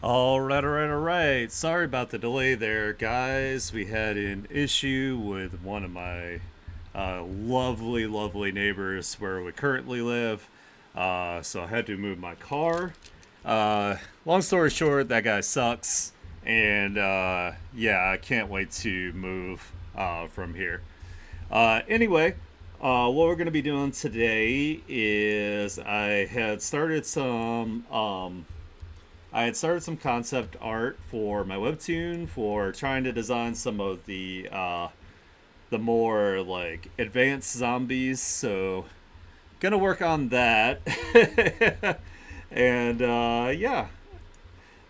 All right. Sorry about the delay there, guys. We had an issue with one of my lovely neighbors where we currently live. So I had to move my car. Long story short, that guy sucks. And yeah, I can't wait to move from here. Anyway, what we're going to be doing today is I had started some concept art for my webtoon for trying to design some of the more like advanced zombies. So gonna work on that, and yeah,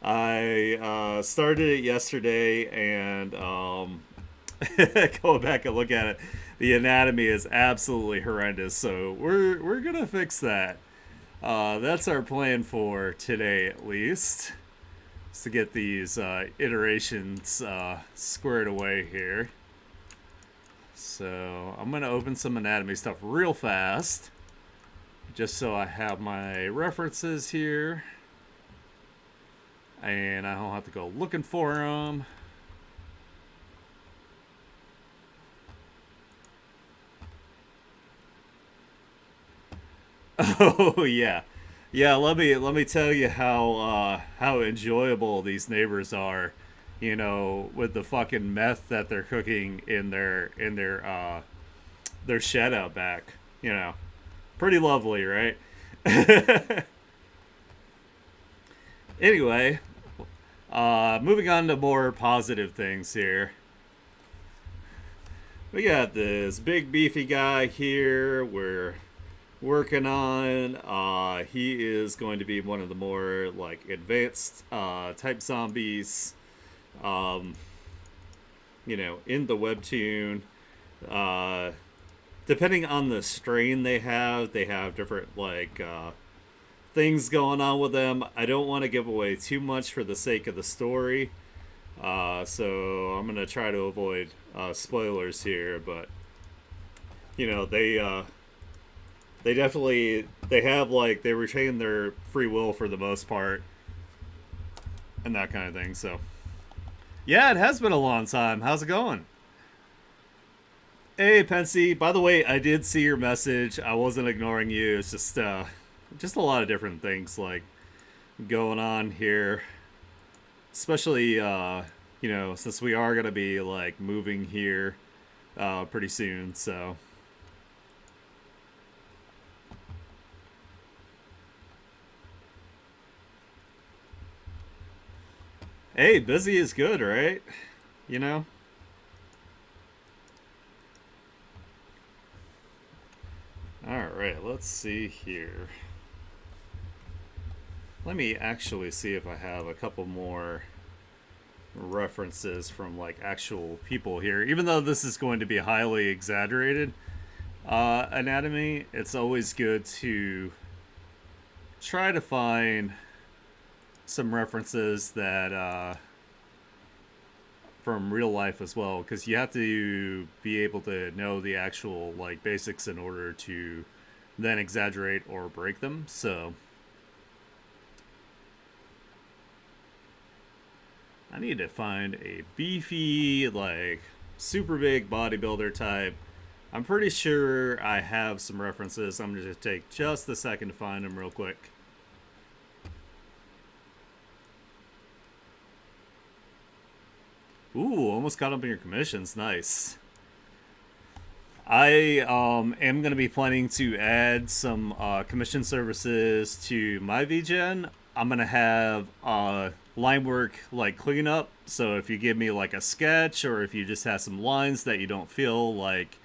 I started it yesterday, and going back and look at it, the anatomy is absolutely horrendous. So we're gonna fix that. That's our plan for today, at least. To get these iterations squared away here. So I'm going to open some anatomy stuff real fast, just so I have my references here, and I don't have to go looking for them. Oh yeah, yeah. Let me tell you how enjoyable these neighbors are. You know, with the fucking meth that they're cooking in their shed out back. You know, pretty lovely, right? Anyway, moving on to more positive things here. We got this big beefy guy here. We're working on. He is going to be one of the more like advanced type zombies. Um, in the webtoon. Uh, Depending on the strain they have different like things going on with them. I don't want to give away too much for the sake of the story. So I'm gonna try to avoid spoilers here, but they definitely they have like they retain their free will for the most part and that kind of thing. So yeah, it has been a long time. How's it going? Hey Pensy, by the way, I did see your message. I wasn't ignoring you. It's just a lot of different things like going on here, especially since we are gonna be like moving here pretty soon. So hey, busy is good, right? You know. All right, let's see here. Let me actually see if I have a couple more references from like actual people here. Even though this is going to be highly exaggerated anatomy, it's always good to try to find some references that from real life as well, because you have to be able to know the actual like basics in order to then exaggerate or break them. So I need to find a beefy, like super big bodybuilder type. I'm pretty sure I have some references. I'm going to take just a second to find them real quick. Ooh, almost caught up in your commissions. Nice. I am going to be planning to add some commission services to my VGen. I'm going to have line work like cleanup. So if you give me like a sketch or if you just have some lines that you don't feel like,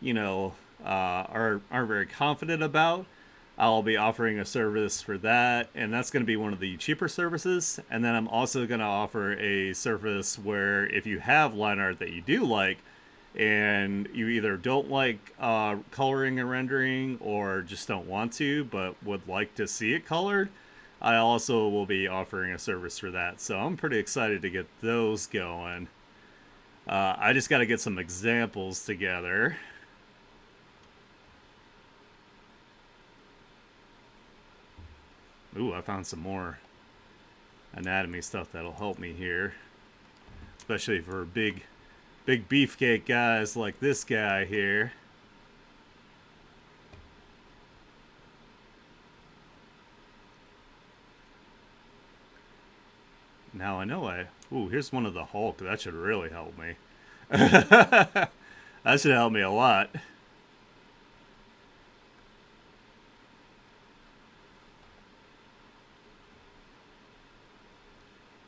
aren't very confident about, I'll be offering a service for that, and that's going to be one of the cheaper services. And then I'm also going to offer a service where if you have line art that you do like, and you either don't like coloring and rendering or just don't want to but would like to see it colored, I also will be offering a service for that. So I'm pretty excited to get those going. I just got to get some examples together. Ooh, I found some more. anatomy stuff that'll help me here, especially for big beefcake guys like this guy here. Now I know ooh, here's one of the Hulk. That should really help me. That should help me a lot.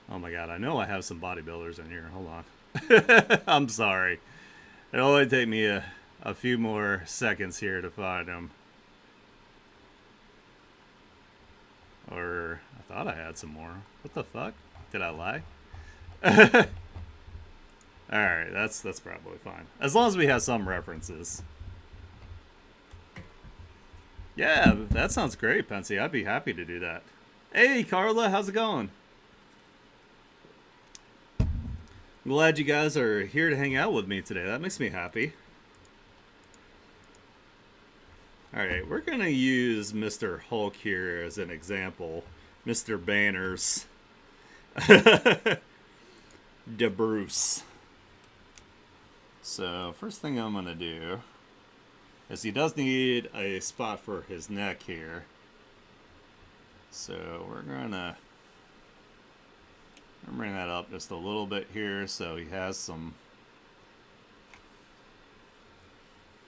Oh my god, I know I have some bodybuilders in here. Hold on. I'm sorry. It'll only take me a few more seconds here to find them. Or I thought I had some more. What the fuck? Did I lie? Alright, that's probably fine. As long as we have some references. Yeah, that sounds great, Pensy. I'd be happy to do that. Hey, Carla, how's it going? I'm glad you guys are here to hang out with me today. That makes me happy. Alright, we're going to use Mr. Hulk here as an example. Mr. Banners. De Bruce. So, first thing I'm going to do is he does need a spot for his neck here. So, we're going to bring that up just a little bit here so he has some...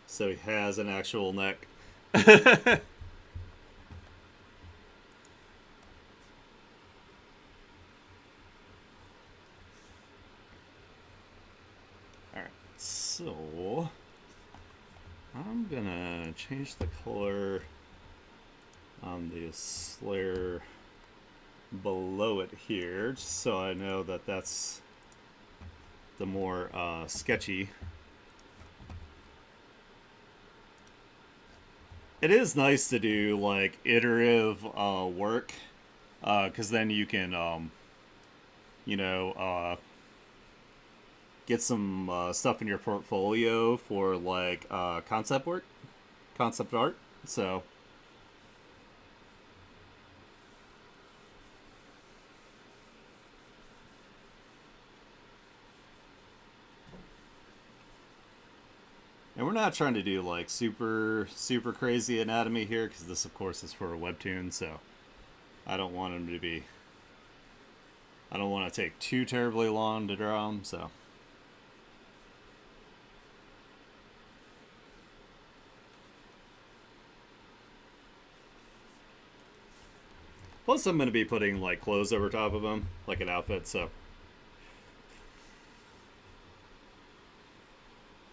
So he has an actual neck. Alright, so I'm gonna change the color on the Slayer below it here, just so I know that that's the more sketchy. It is nice to do like iterative work, because then you can, you know, get some stuff in your portfolio for like concept art. So. And we're not trying to do like super crazy anatomy here, because this of course is for a webtoon, so I don't want him to be, I don't want to take too terribly long to draw him, so. Plus I'm going to be putting like clothes over top of him, like an outfit, so.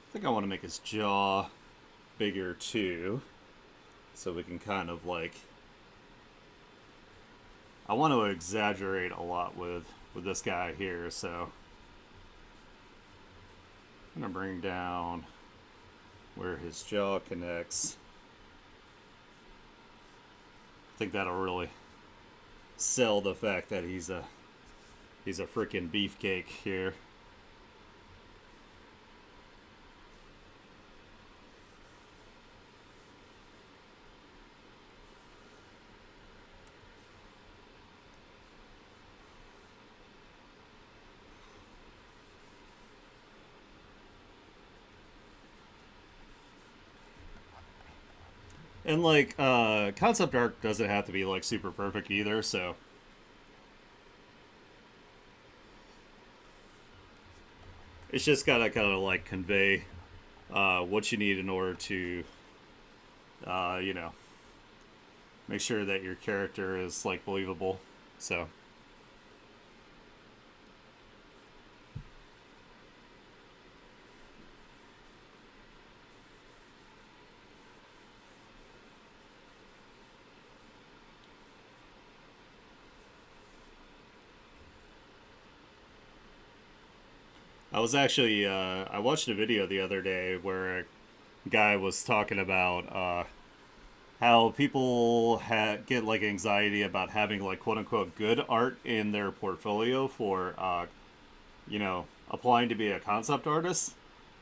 I think I want to make his jaw bigger too, so we can kind of like, I want to exaggerate a lot with this guy here, so I'm going to bring down where his jaw connects. I think that'll really sell the fact that he's a freaking beefcake here. And like concept art doesn't have to be like super perfect either, so it's just gotta kind of like convey what you need in order to you know, make sure that your character is like believable. So I was actually I watched a video the other day where a guy was talking about how people get like anxiety about having like quote unquote good art in their portfolio for you know, applying to be a concept artist.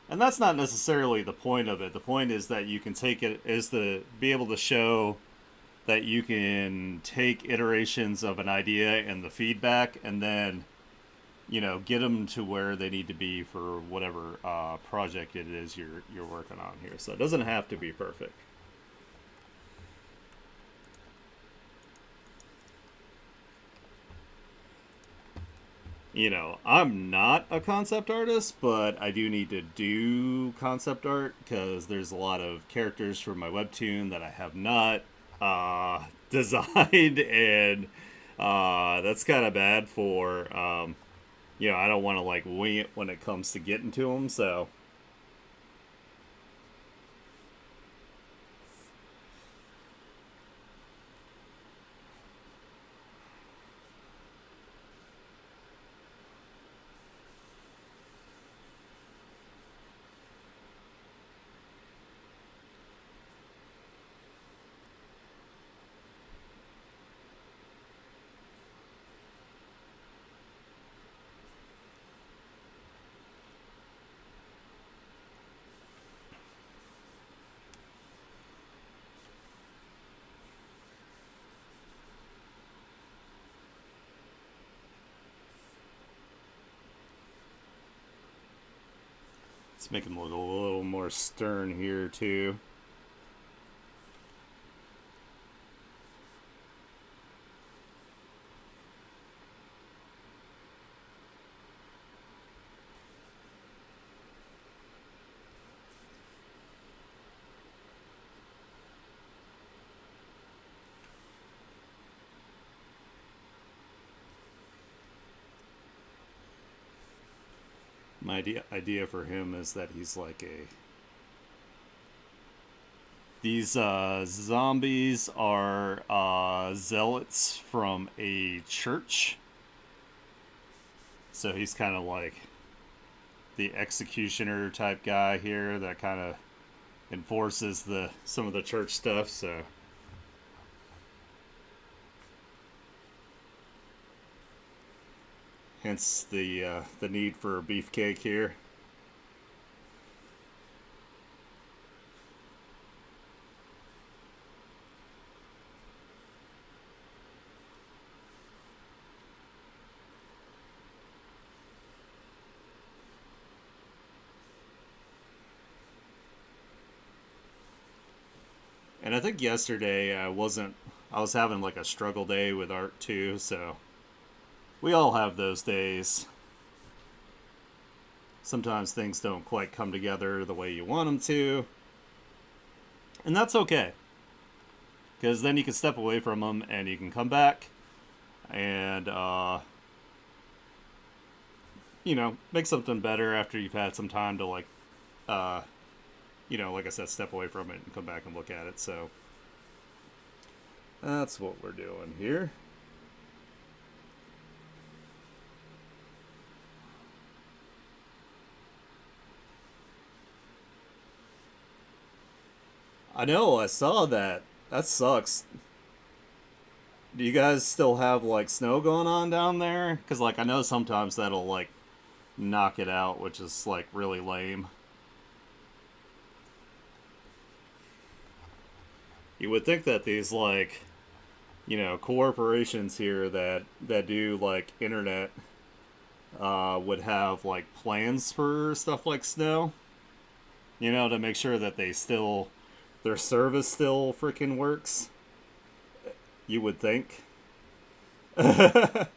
And that's not necessarily the point of it. The point is that you can take it is to be able to show that you can take iterations of an idea and the feedback, and then get them to where they need to be for whatever project it is you're working on here. So it doesn't have to be perfect. I'm not a concept artist, but I do need to do concept art because there's a lot of characters from my Webtoon that I have not designed, and that's kind of bad for, I don't want to like wing it when it comes to getting to them, so. Let's make him look a little more stern here, too. My idea for him is that he's like a. These zombies are zealots from a church. So he's kind of like the executioner type guy here that kind of enforces some of the church stuff. So. Hence the need for beefcake here. And I think yesterday I was having like a struggle day with art too, so we all have those days. Sometimes things don't quite come together the way you want them to. And that's okay. Because then you can step away from them and you can come back and, make something better after you've had some time to, like I said, step away from it and come back and look at it. So that's what we're doing here. I know, I saw that. That sucks. Do you guys still have like snow going on down there? Because like I know sometimes that'll like knock it out, which is like really lame. You would think that these like corporations here that do like internet would have like plans for stuff like snow. To make sure that their service still freaking works. You would think. But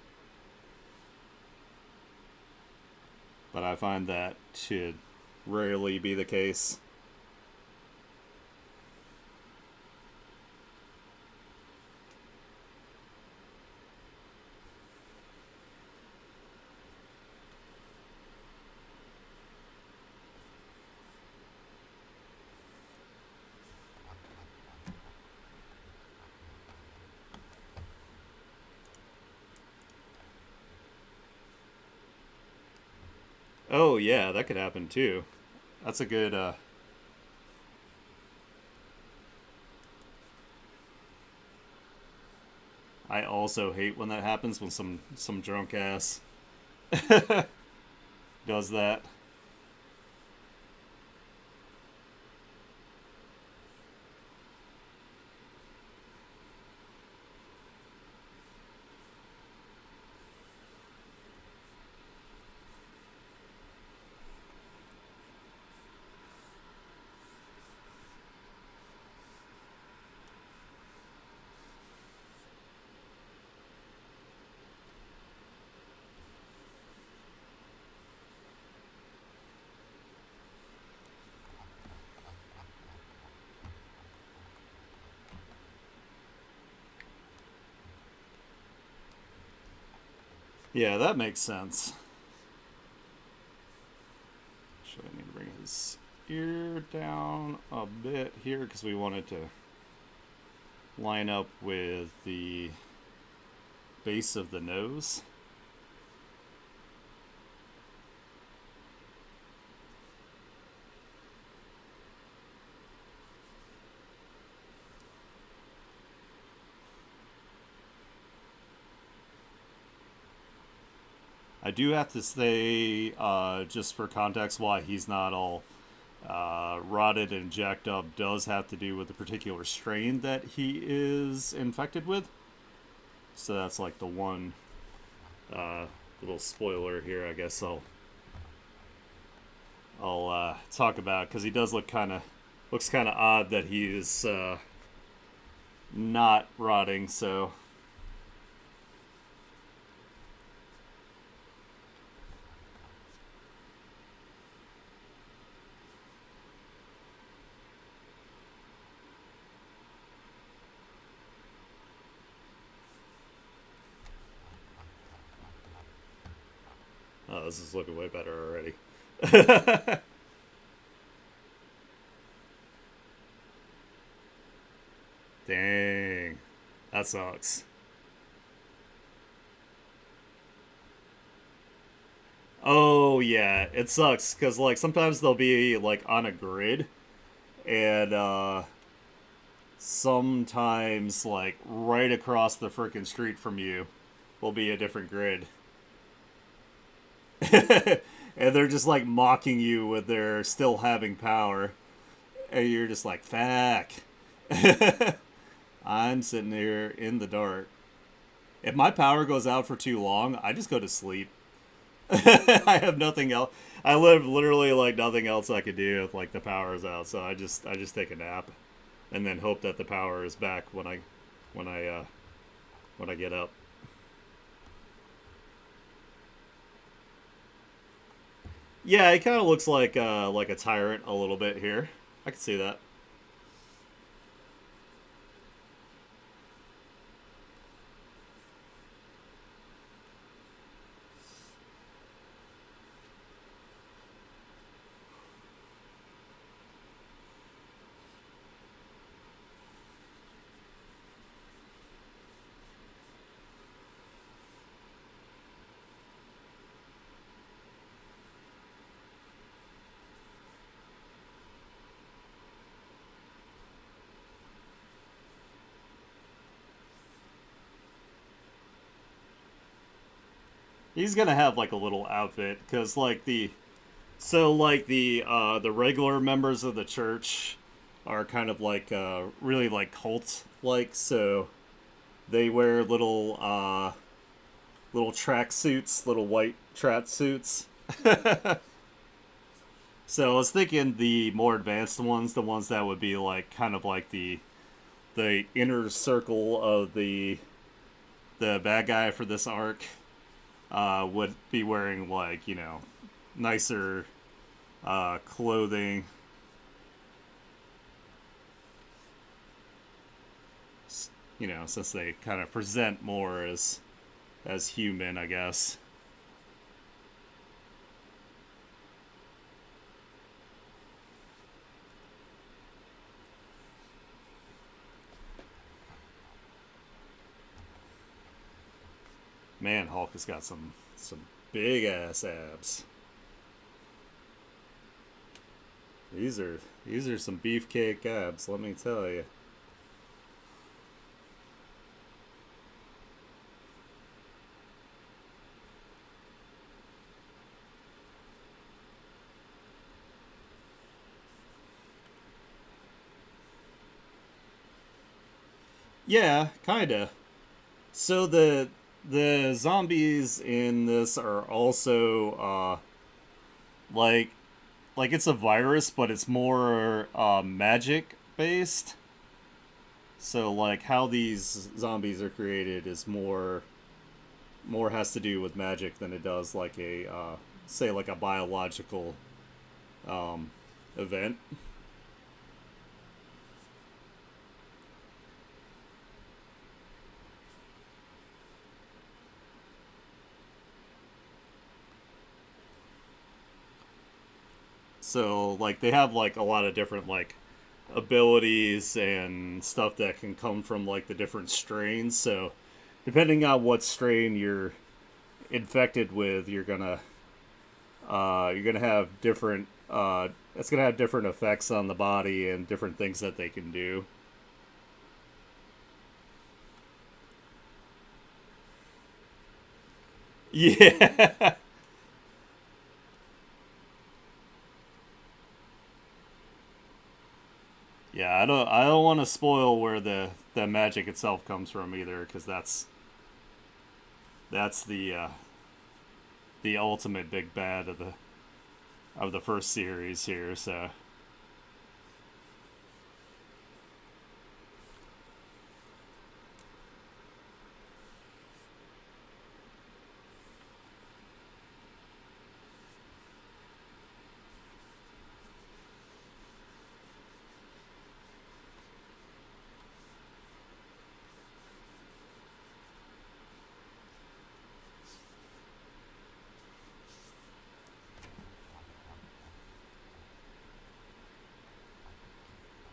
I find that to rarely be the case. Oh yeah, that could happen too. That's a good I also hate when that happens, when some drunk ass does that. Yeah, that makes sense. Should I need to bring his ear down a bit here because we wanted to line up with the base of the nose. I do have to say, just for context, why he's not all rotted and jacked up does have to do with the particular strain that he is infected with. So that's like the one uh, little spoiler here. I guess I'll talk about because he does looks kind of odd that he is not rotting. So this is looking way better already. Dang, that sucks. Oh yeah, it sucks because like sometimes they'll be like on a grid, and sometimes like right across the freaking street from you will be a different grid, and they're just like mocking you with their still having power, and you're just like, "Fuck." I'm sitting here in the dark. If my power goes out for too long, I just go to sleep. I have nothing else. I live literally like nothing else I could do if like the power is out. So I just take a nap, and then hope that the power is back when I uh, when I get up. Yeah, it kind of looks like a tyrant a little bit here. I can see that. He's gonna have like a little outfit because the regular members of the church are kind of like really like cult like, so they wear little track suits, little white track suits. So I was thinking the more advanced ones, the ones that would be like kind of like the inner circle of the bad guy for this arc, would be wearing like nicer clothing, since they kind of present more as human, I guess. Man, Hulk has got some big ass abs. These are some beefcake abs, let me tell you. Yeah, kinda. So the zombies in this are also like it's a virus, but it's more magic based. So like how these zombies are created is more has to do with magic than it does like a say like a biological um, event. So like they have like a lot of different like abilities and stuff that can come from like the different strains. So depending on what strain you're infected with, you're gonna have different it's gonna have different effects on the body and different things that they can do. Yeah. Yeah, I don't want to spoil where the magic itself comes from either, because that's the ultimate big bad of the first series here. So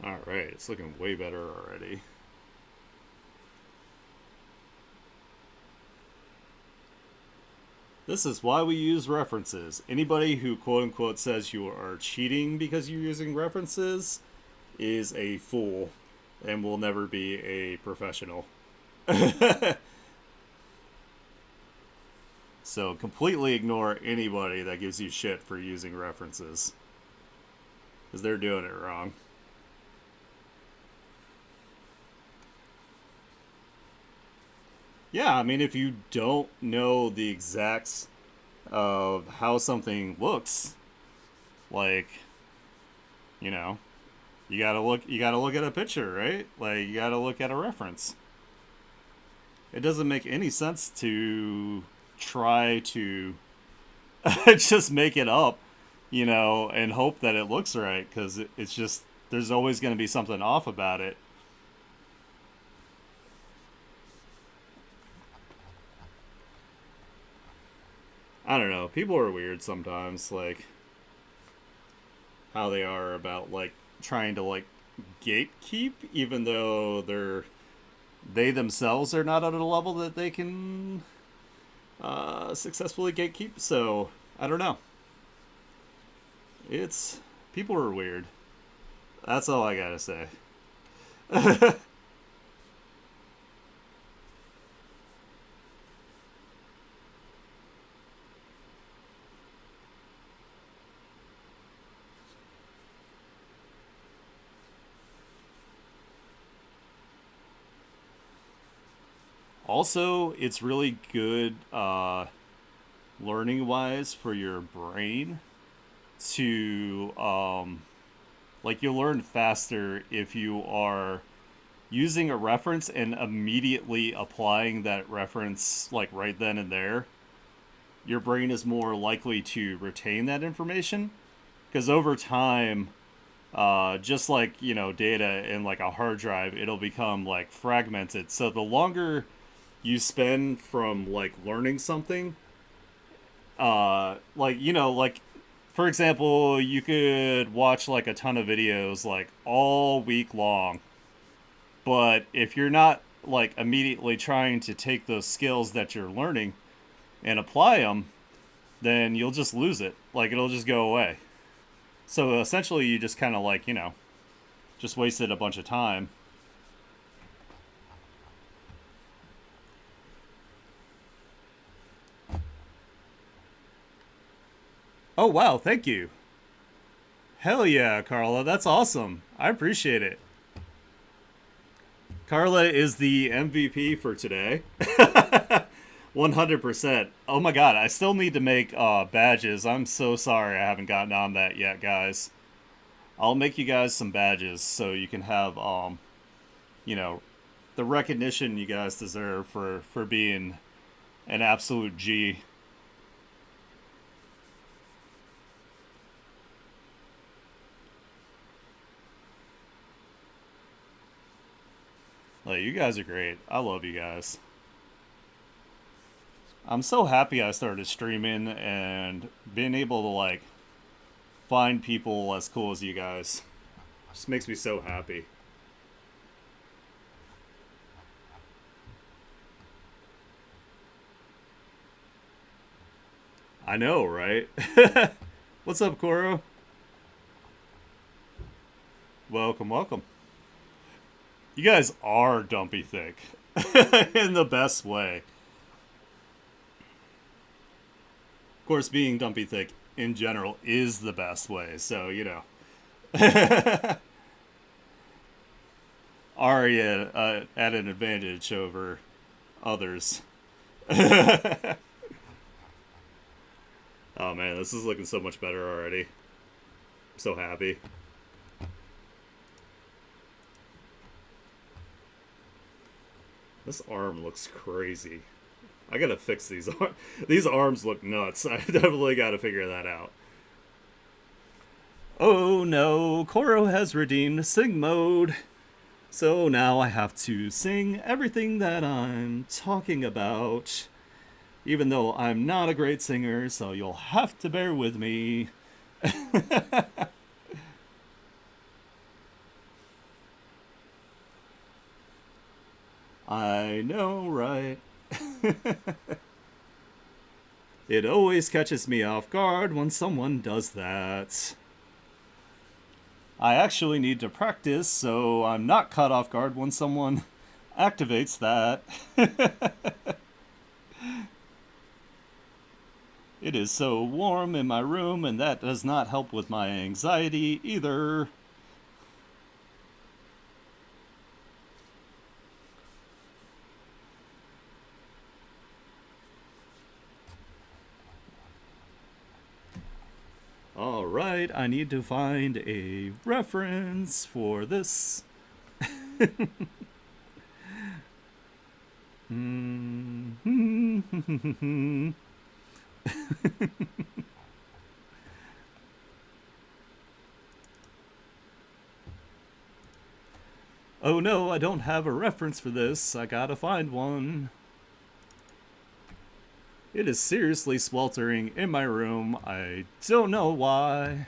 all right, it's looking way better already. This is why we use references. Anybody who quote unquote says you are cheating because you're using references is a fool and will never be a professional. So completely ignore anybody that gives you shit for using references, because they're doing it wrong. Yeah, I mean, if you don't know the exacts of how something looks, like, you know, you gotta look at a picture, right? Like you gotta look at a reference. It doesn't make any sense to try to just make it up, and hope that it looks right, because it's just there's always going to be something off about it. I don't know. People are weird sometimes, like how they are about like trying to like gatekeep, even though they themselves are not at a level that they can successfully gatekeep. So I don't know. It's People are weird. That's all I gotta say. Also, it's really good learning wise for your brain to like you'll learn faster if you are using a reference and immediately applying that reference like right then and there. Your brain is more likely to retain that information, because over time, just like data in like a hard drive, it'll become like fragmented. So the longer you spend from like learning something, like for example, you could watch like a ton of videos like all week long, but if you're not like immediately trying to take those skills that you're learning and apply them, then you'll just lose it. Like it'll just go away. So essentially, you just kind of like just wasted a bunch of time. Oh wow, thank you. Hell yeah, Carla, that's awesome. I appreciate it. Carla is the MVP for today. 100%. Oh my god, I still need to make badges. I'm so sorry I haven't gotten on that yet, guys. I'll make you guys some badges so you can have you know, the recognition you guys deserve for being an absolute G. Like you guys are great. I love you guys. I'm so happy I started streaming and being able to like find people as cool as you guys. It just makes me so happy. I know, right? What's up, Koro? Welcome, welcome. You guys are dumpy thick. In the best way. Of course, being dumpy thick in general is the best way, so, you know. Are at an advantage over others. Oh man, this is looking so much better already. I'm so happy. This arm looks crazy. I gotta fix these arms. These arms look nuts. I definitely gotta figure that out. Oh no, Koro has redeemed sing mode. So now I have to sing everything that I'm talking about. Even though I'm not a great singer, so you'll have to bear with me. I know, right? It always catches me off guard when someone does that. I actually need to practice so I'm not caught off guard when someone activates that. It is so warm in my room, and that does not help with my anxiety either. Alright, I need to find a reference for this. Oh no, I don't have a reference for this. I gotta find one. It is seriously sweltering in my room. I don't know why.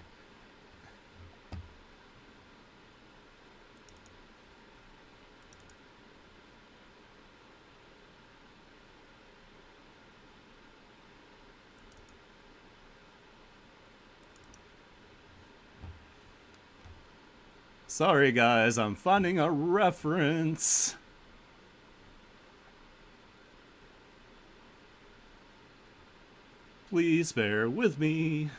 Sorry guys, I'm finding a reference. Please bear with me.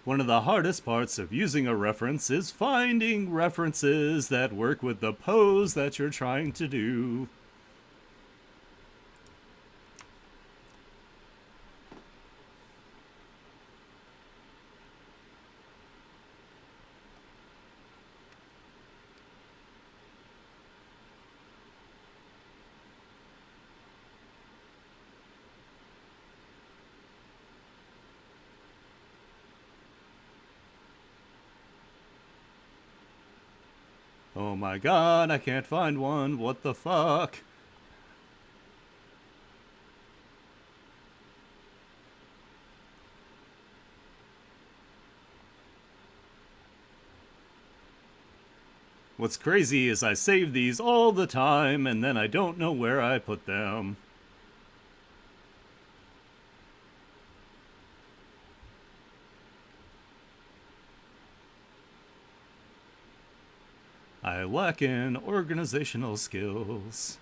One of the hardest parts of using a reference is finding references that work with the pose that you're trying to do. Oh my god, I can't find one. What the fuck? What's crazy is I save these all the time and then I don't know where I put them. I lack in organizational skills.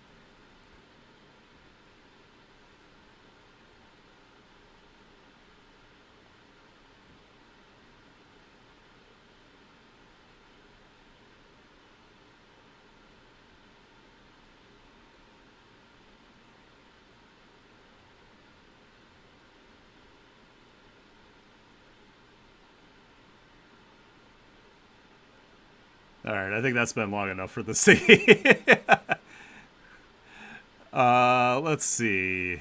Alright, I think that's been long enough for the scene. Let's see.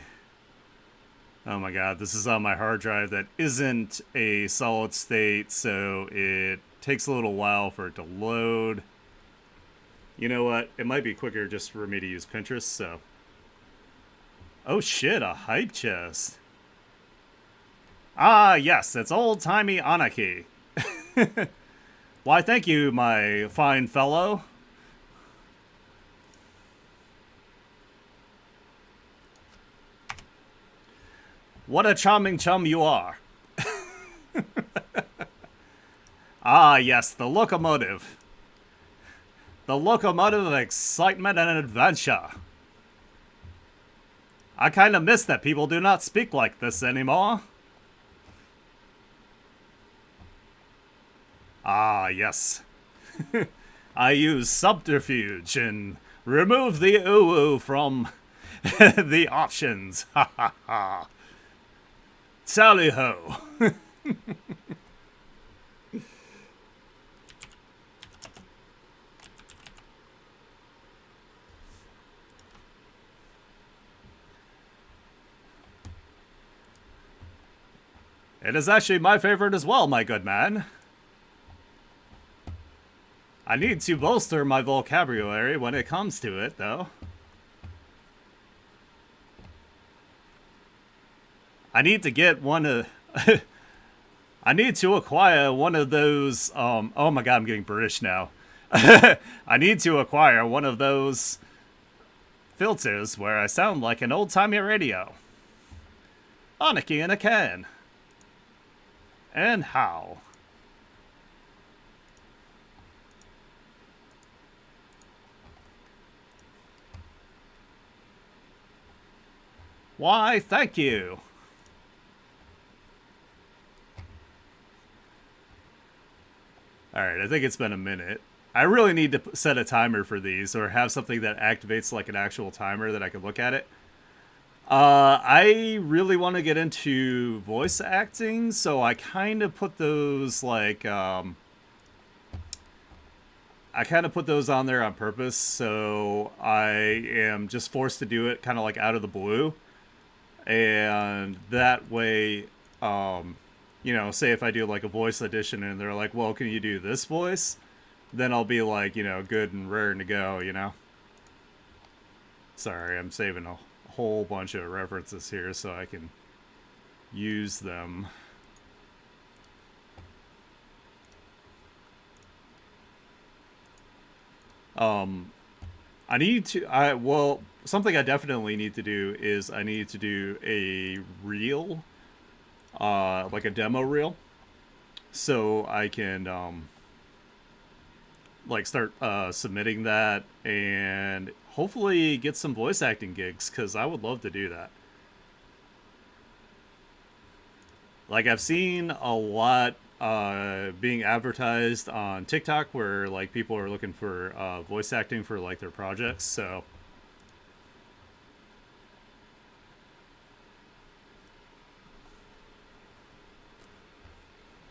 Oh my god, this is on my hard drive that isn't a solid state, so it takes a little while for it to load. You know what? It might be quicker just for me to use Pinterest, so. Oh shit, a hype chest. Ah, yes, it's old-timey Anarchy. Why, thank you, my fine fellow. What a charming chum you are. Ah, yes, the locomotive. The locomotive of excitement and adventure. I kinda miss that people do not speak like this anymore. Ah, yes. I use subterfuge and remove the ooh from the options. Ha ha ha. Tally ho. It is actually my favorite as well, my good man. I need to bolster my vocabulary when it comes to it, though. I need to get one of... I need to acquire one of those... oh my god, I'm getting British now. I need to acquire one of those filters where I sound like an old-timey radio. Anarchy in a can. And how? Why, thank you. Alright, I think it's been a minute. I really need to set a timer for these or have something that activates like an actual timer that I can look at it. I really want to get into voice acting, so I kind of put those like I kind of put those on there on purpose, so I am just forced to do it kind of like out of the blue. And that way, you know, say if I do like a voice audition and they're like, well, can you do this voice? Then I'll be like, you know, good and raring to go, you know? Sorry, I'm saving a whole bunch of references here so I can use them. Well, something I definitely need to do is I need to do a reel, like a demo reel, so I can, like start, submitting that and hopefully get some voice acting gigs, because I would love to do that. Like, I've seen a lot, being advertised on TikTok where, like, people are looking for, voice acting for, like, their projects, so...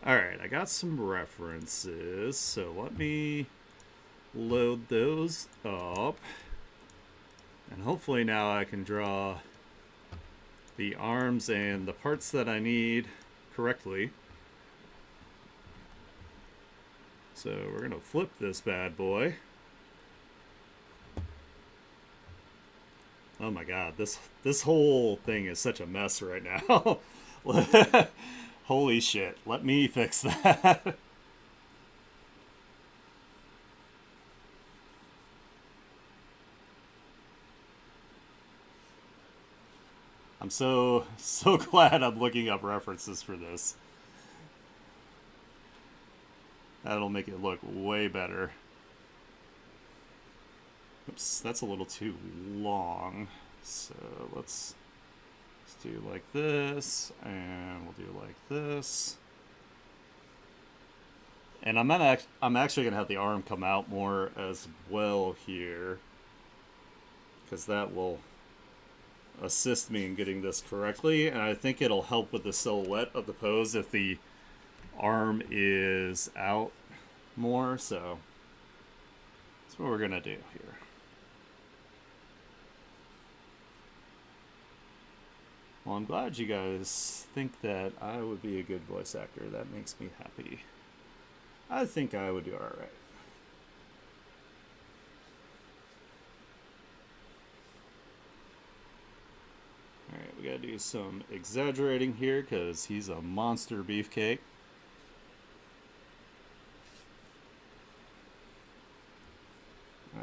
Alright, I got some references, so let me load those up. And hopefully now I can draw the arms and the parts that I need correctly. So we're gonna flip this bad boy. Oh my god, this whole thing is such a mess right now. Holy shit, let me fix that. I'm so glad I'm looking up references for this. That'll make it look way better. Oops, that's a little too long. So let's do like this, and we'll do like this. And I'm actually gonna have the arm come out more as well here, because that will assist me in getting this correctly, and I think it'll help with the silhouette of the pose if the arm is out more, so that's what we're gonna do here. Well, I'm glad you guys think that I would be a good voice actor. That makes me happy. I think I would do alright. do some exaggerating here because he's a monster beefcake.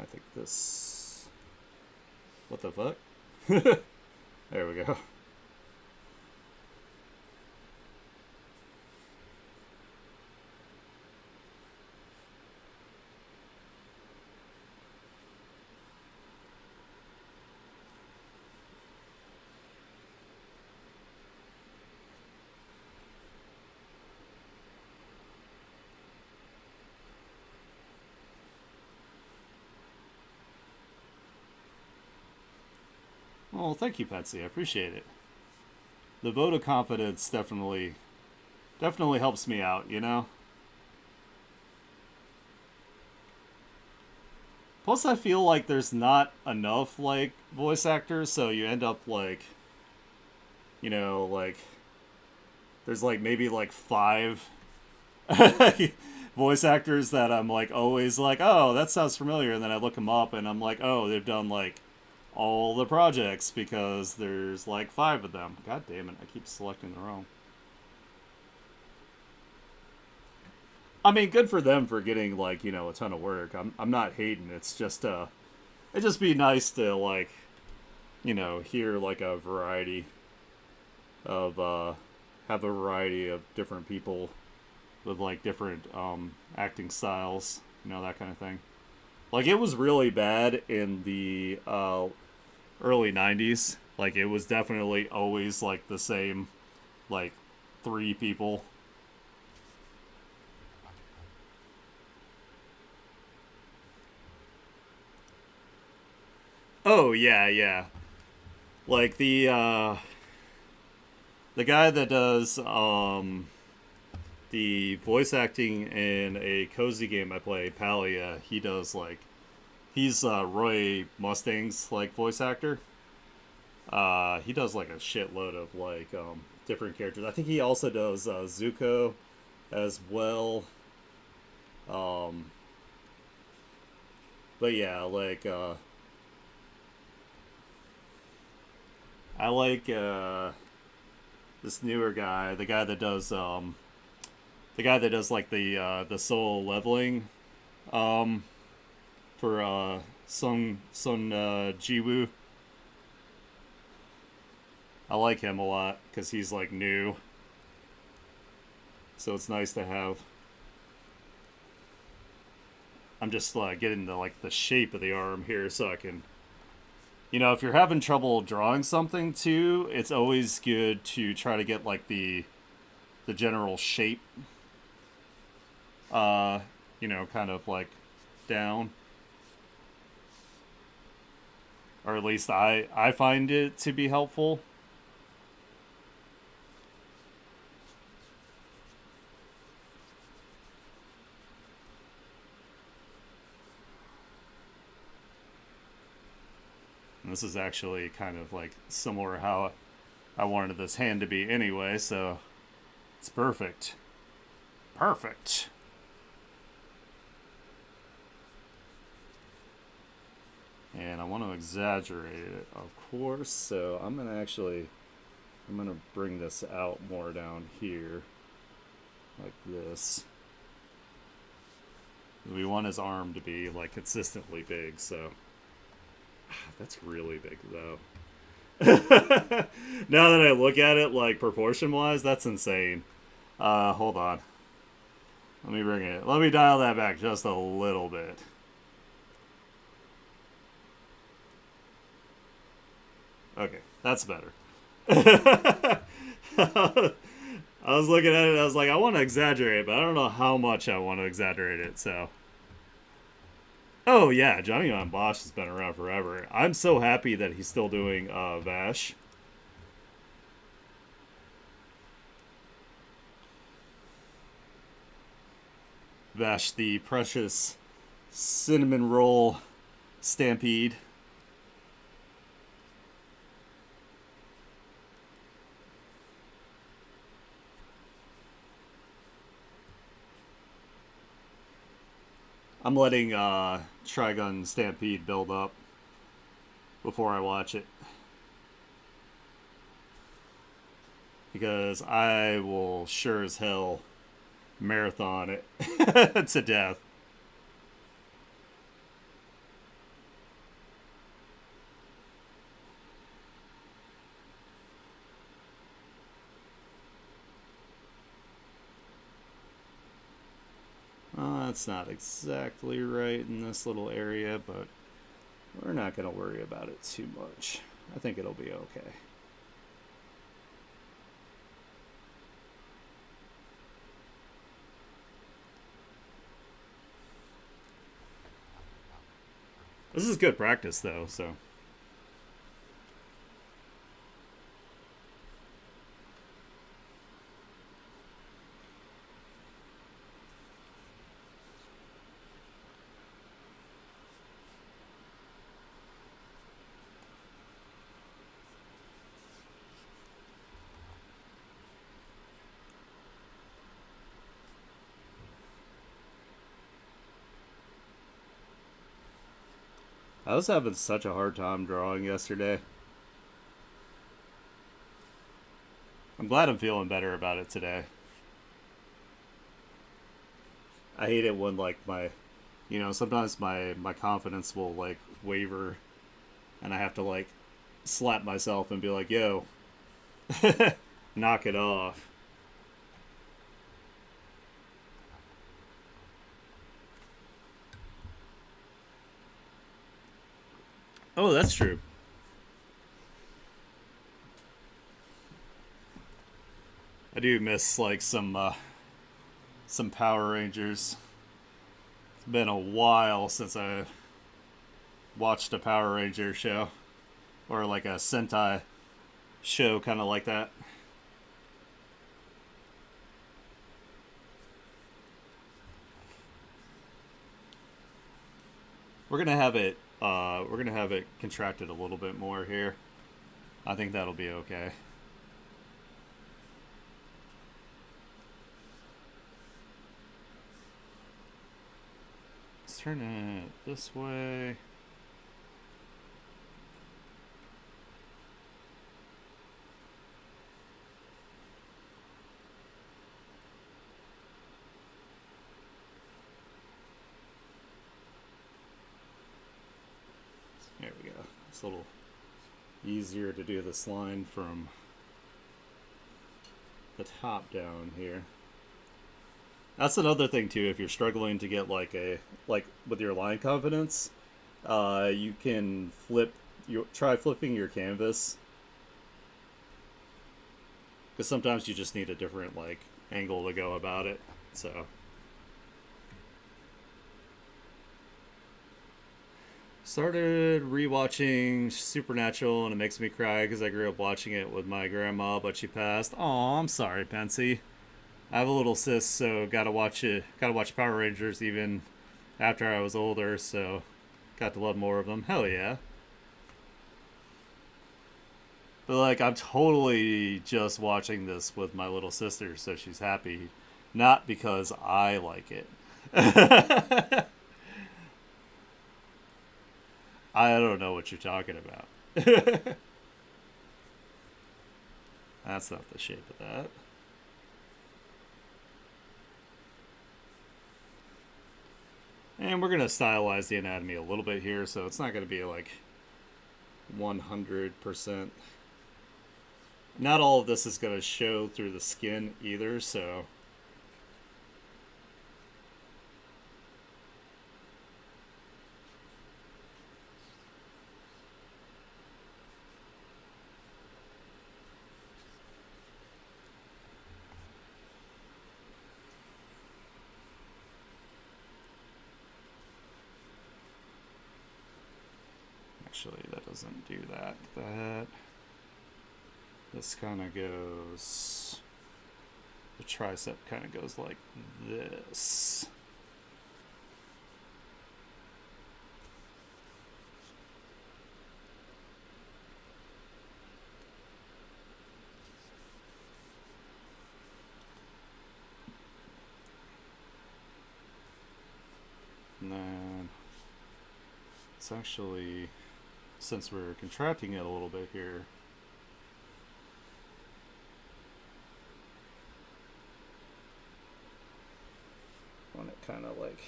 I think this... What the fuck? There we go. Well, thank you, Patsy. I appreciate it. The vote of confidence definitely helps me out, you know? Plus, I feel like there's not enough, like, voice actors, so you end up, like, you know, like, there's, like, maybe, like, 5 voice actors that I'm, like, always like, oh, that sounds familiar, and then I look them up, and I'm like, oh, they've done, like, all the projects, because there's, like, 5 of them. God damn it, I keep selecting the wrong. I mean, good for them for getting, like, you know, a ton of work. I'm not hating. It's just it'd just be nice to, like, you know, hear like a variety of have a variety of different people with like different acting styles, you know, that kind of thing. Like it was really bad in the early 90s. Like it was definitely always like the same like 3 people. Oh yeah, yeah. Like the guy that does the voice acting in a cozy game I play, Palia, he does like he's Roy Mustang's like voice actor. He does like a shitload of like different characters. I think he also does Zuko as well. Um, but yeah, like I like this newer guy, the guy that does like the soul leveling um for Sun Jiwoo. I like him a lot because he's like new, so it's nice to have. I'm just getting the like the shape of the arm here so I can, you know, if you're having trouble drawing something too, it's always good to try to get like the general shape, uh, you know, kind of like down, or at least I find it to be helpful. And this is actually kind of like similar how I wanted this hand to be anyway, so it's perfect. Perfect. And I want to exaggerate it, of course, so I'm gonna bring this out more down here, like this. We want his arm to be like consistently big, so that's really big though. Now that I look at it, like proportion wise, that's insane. Hold on. Let me bring it. Let me dial that back just a little bit. Okay, that's better. I was looking at it, I was like, I want to exaggerate it, but I don't know how much I want to exaggerate it, so. Oh, yeah, Johnny on Bosch has been around forever. I'm so happy that he's still doing Vash. Vash, the precious cinnamon roll stampede. I'm letting Trigun Stampede build up before I watch it. because I will sure as hell marathon it to death. That's not exactly right in this little area, but we're not going to worry about it too much. I think it'll be okay. This is good practice, though, so. I was having such a hard time drawing yesterday. I'm glad I'm feeling better about it today. I hate it when, like, sometimes my confidence will, like, waver, and I have to, like, slap myself and be like, yo, knock it off. Oh, that's true. I do miss, like, some Power Rangers. It's been a while since I watched a Power Ranger show or like a Sentai show, kind of like that. We're gonna have it. We're gonna have it contracted a little bit more here. I think that'll be okay. Let's turn it this way. There we go. It's a little easier to do this line from the top down here. That's another thing too. If you're struggling to get like with your line confidence, you can try flipping your canvas, because sometimes you just need a different like angle to go about it. So started rewatching Supernatural, and it makes me cry because I grew up watching it with my grandma, but she passed. Oh, I'm sorry, Pensy. I have a little sis, so gotta watch it. Gotta watch Power Rangers even after I was older, so got to love more of them. Hell yeah! But like, I'm totally just watching this with my little sister, so she's happy, not because I like it. I don't know what you're talking about. That's not the shape of that. And we're gonna stylize the anatomy a little bit here, so it's not gonna be like 100%. Not all of this is gonna show through the skin either, so actually that doesn't do that. This kind of goes. The tricep kind of goes like this. And then it's actually, since we're contracting it a little bit here, kind of like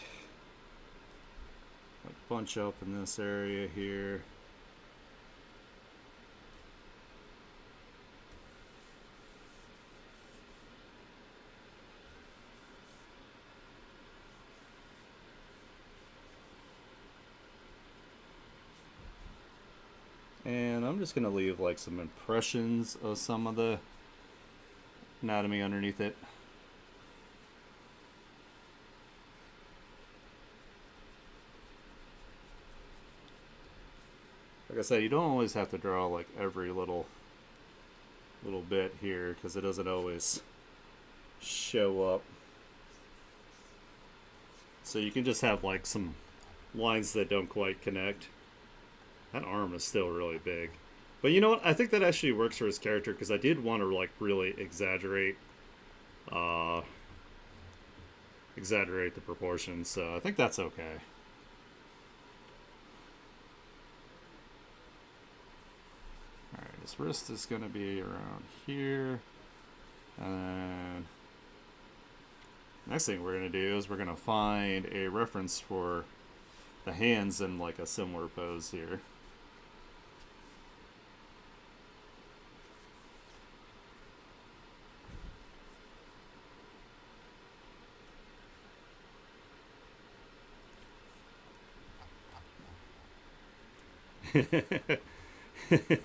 bunch up in this area here. And I'm just gonna leave like some impressions of some of the anatomy underneath it. Like I said, you don't always have to draw like every little bit here because it doesn't always show up. So you can just have like some lines that don't quite connect. That arm is still really big. But you know what? I think that actually works for his character because I did want to like really exaggerate the proportions. So I think that's okay. Alright, his wrist is going to be around here. And then next thing we're going to do is we're going to find a reference for the hands in like a similar pose here.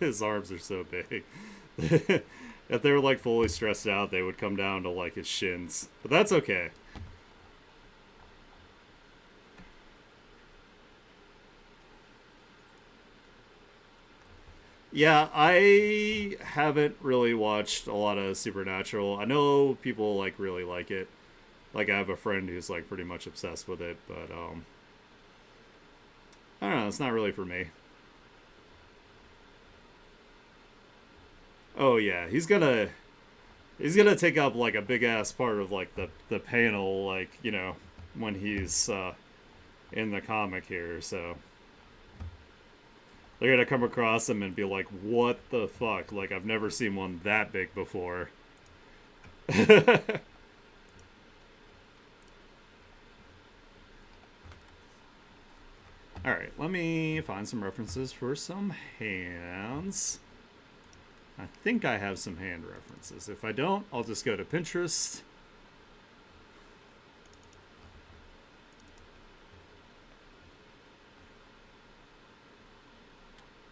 His arms are so big. If they were like fully stressed out, they would come down to like his shins. But that's okay. Yeah, I haven't really watched a lot of Supernatural. I know people like really like it. Like I have a friend who's like pretty much obsessed with it, but I don't know, it's not really for me. Oh yeah, he's gonna take up like a big ass part of like the panel, like when he's in the comic here. So they're gonna come across him and be like, "What the fuck? Like I've never seen one that big before." All right, let me find some references for some hands. I think I have some hand references. If I don't, I'll just go to Pinterest.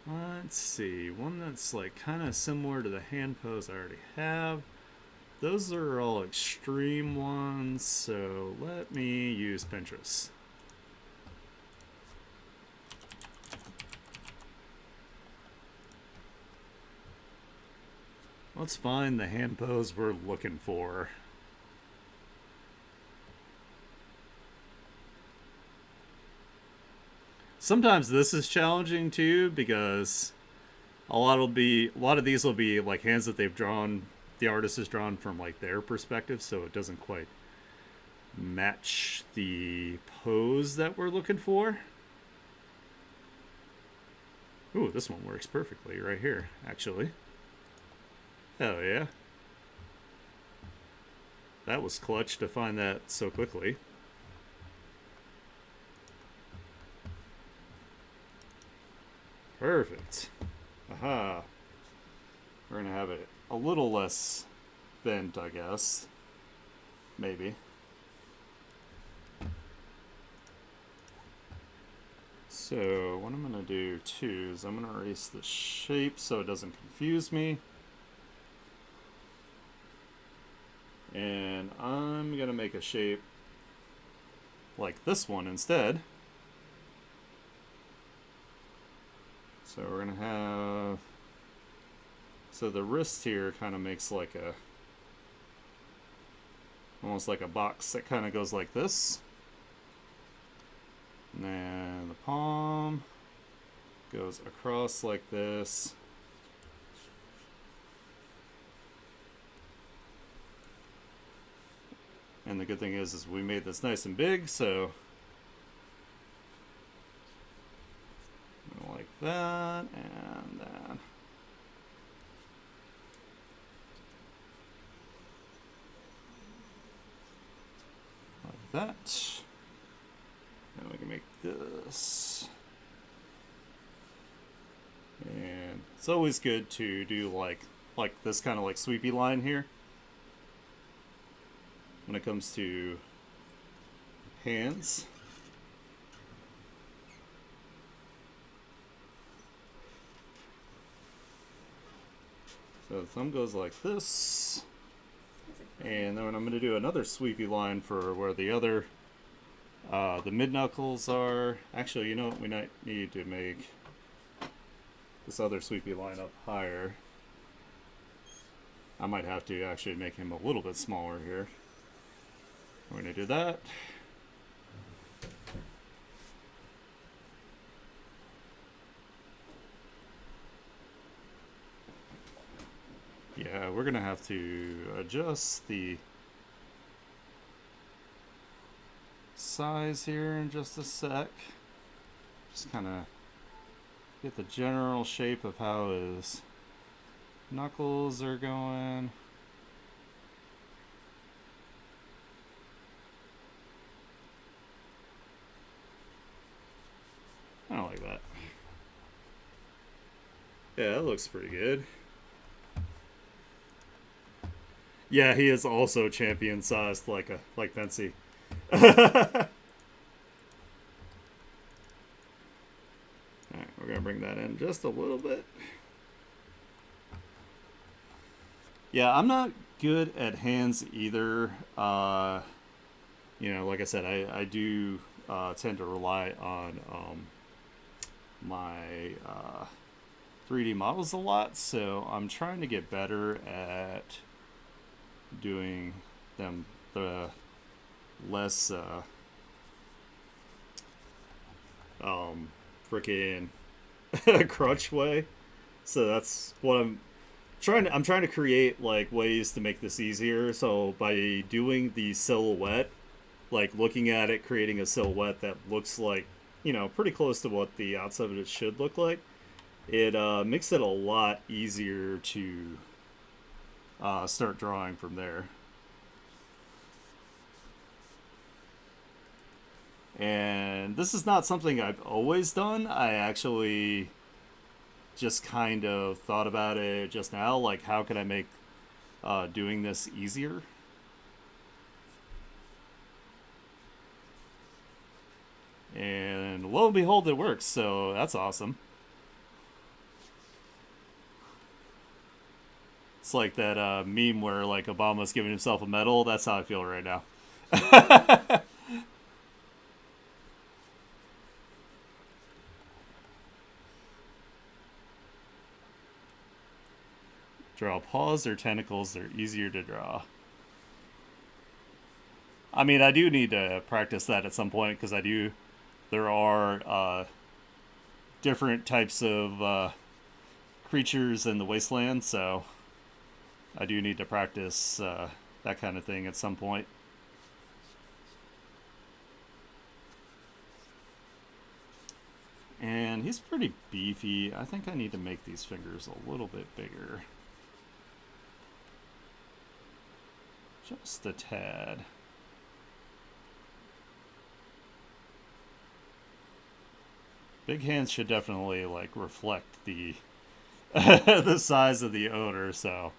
Let's see. One that's like kind of similar to the hand pose I already have. Those are all extreme ones, so let me use Pinterest. Let's find the hand pose we're looking for. Sometimes this is challenging too because a lot of these will be like hands that they've drawn, the artist has drawn from like their perspective, so it doesn't quite match the pose that we're looking for. Ooh, this one works perfectly right here, actually. Hell yeah. That was clutch to find that so quickly. Perfect. Aha. We're gonna have it a little less bent, I guess. Maybe. So what I'm gonna do too is I'm gonna erase the shape so it doesn't confuse me. And I'm gonna make a shape like this one instead. So we're gonna have, so the wrist here kind of makes like a, almost like a box that kind of goes like this. And then the palm goes across like this. And the good thing is we made this nice and big, so like that, and then like that. like this. And it's always good to do like this kind of like sweepy line here when it comes to hands. So the thumb goes like this. And then I'm going to do another sweepy line for where the other, the mid knuckles are. Actually, you know what? We might need to make this other sweepy line up higher. I might have to actually make him a little bit smaller here. We're going to do that. Yeah, we're going to have to adjust the size here in just a sec. Just kind of get the general shape of how his knuckles are going. I don't like that. Yeah, that looks pretty good. Yeah, he is also champion sized like Fancy. Alright, we're gonna bring that in just a little bit. Yeah, I'm not good at hands either. You know, like I said, I do tend to rely on my 3D models a lot, so I'm trying to get better at doing them the less freaking crutch way. So that's what I'm trying to create like ways to make this easier. So by doing the silhouette, like looking at it, creating a silhouette that looks like, you know, pretty close to what the outside of it should look like, it makes it a lot easier to start drawing from there. And this is not something I've always done. I actually just kind of thought about it just now, like how can I make doing this easier? And lo and behold, it works, so that's awesome. It's like that meme where like Obama's giving himself a medal. That's how I feel right now. Draw paws or tentacles, they're easier to draw. I mean, I do need to practice that at some point because there are different types of creatures in the wasteland, so I do need to practice that kind of thing at some point. And he's pretty beefy. I think I need to make these fingers a little bit bigger. Just a tad. Big hands should definitely like reflect the the size of the owner, so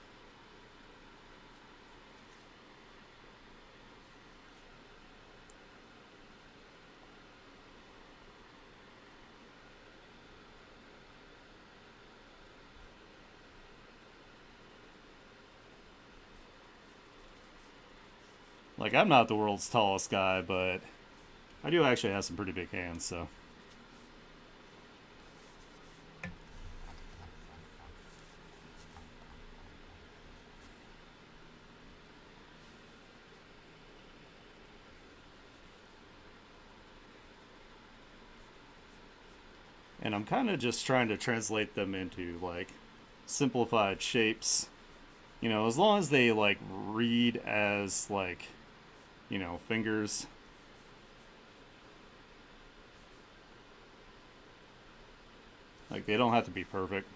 like I'm not the world's tallest guy, but I do actually have some pretty big hands, so and I'm kind of just trying to translate them into like simplified shapes, you know, as long as they like read as like, you know, fingers. Like they don't have to be perfect.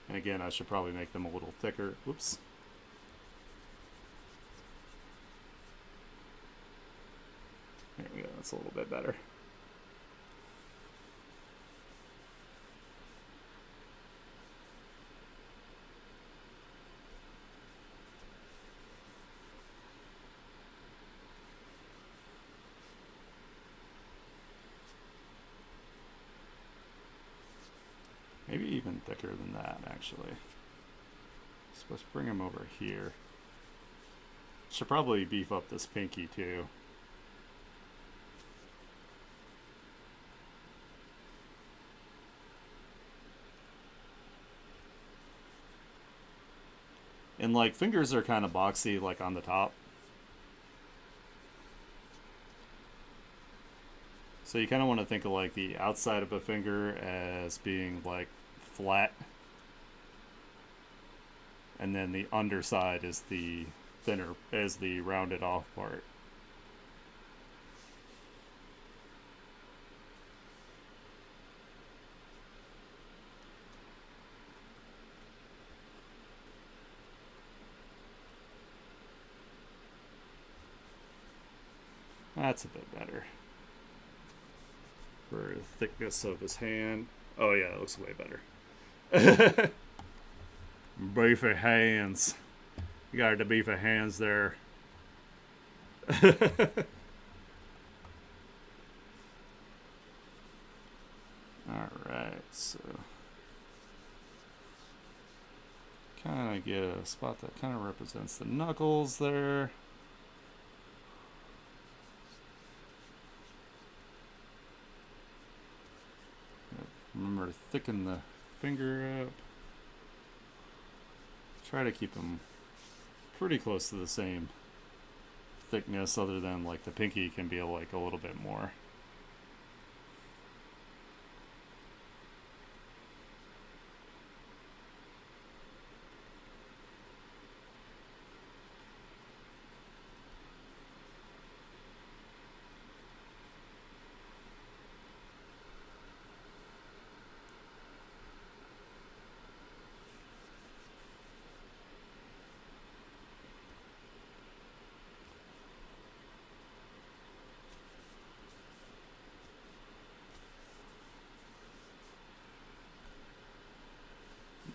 And again, I should probably make them a little thicker. Whoops. There we go. That's a little bit better. Maybe even thicker than that, actually. So let's bring him over here. Should probably beef up this pinky, too. And, like, fingers are kind of boxy, like, on the top. So you kind of want to think of, like, the outside of a finger as being, like, flat. And then the underside is the thinner, as the rounded off part. That's a bit better. For the thickness of his hand. Oh yeah, it looks way better. Beefy hands. You got the beefy hands there. Alright, so kind of get a spot that kind of represents the knuckles there. Remember to thicken the finger up. Try to keep them pretty close to the same thickness, other than like the pinky can be like a little bit more.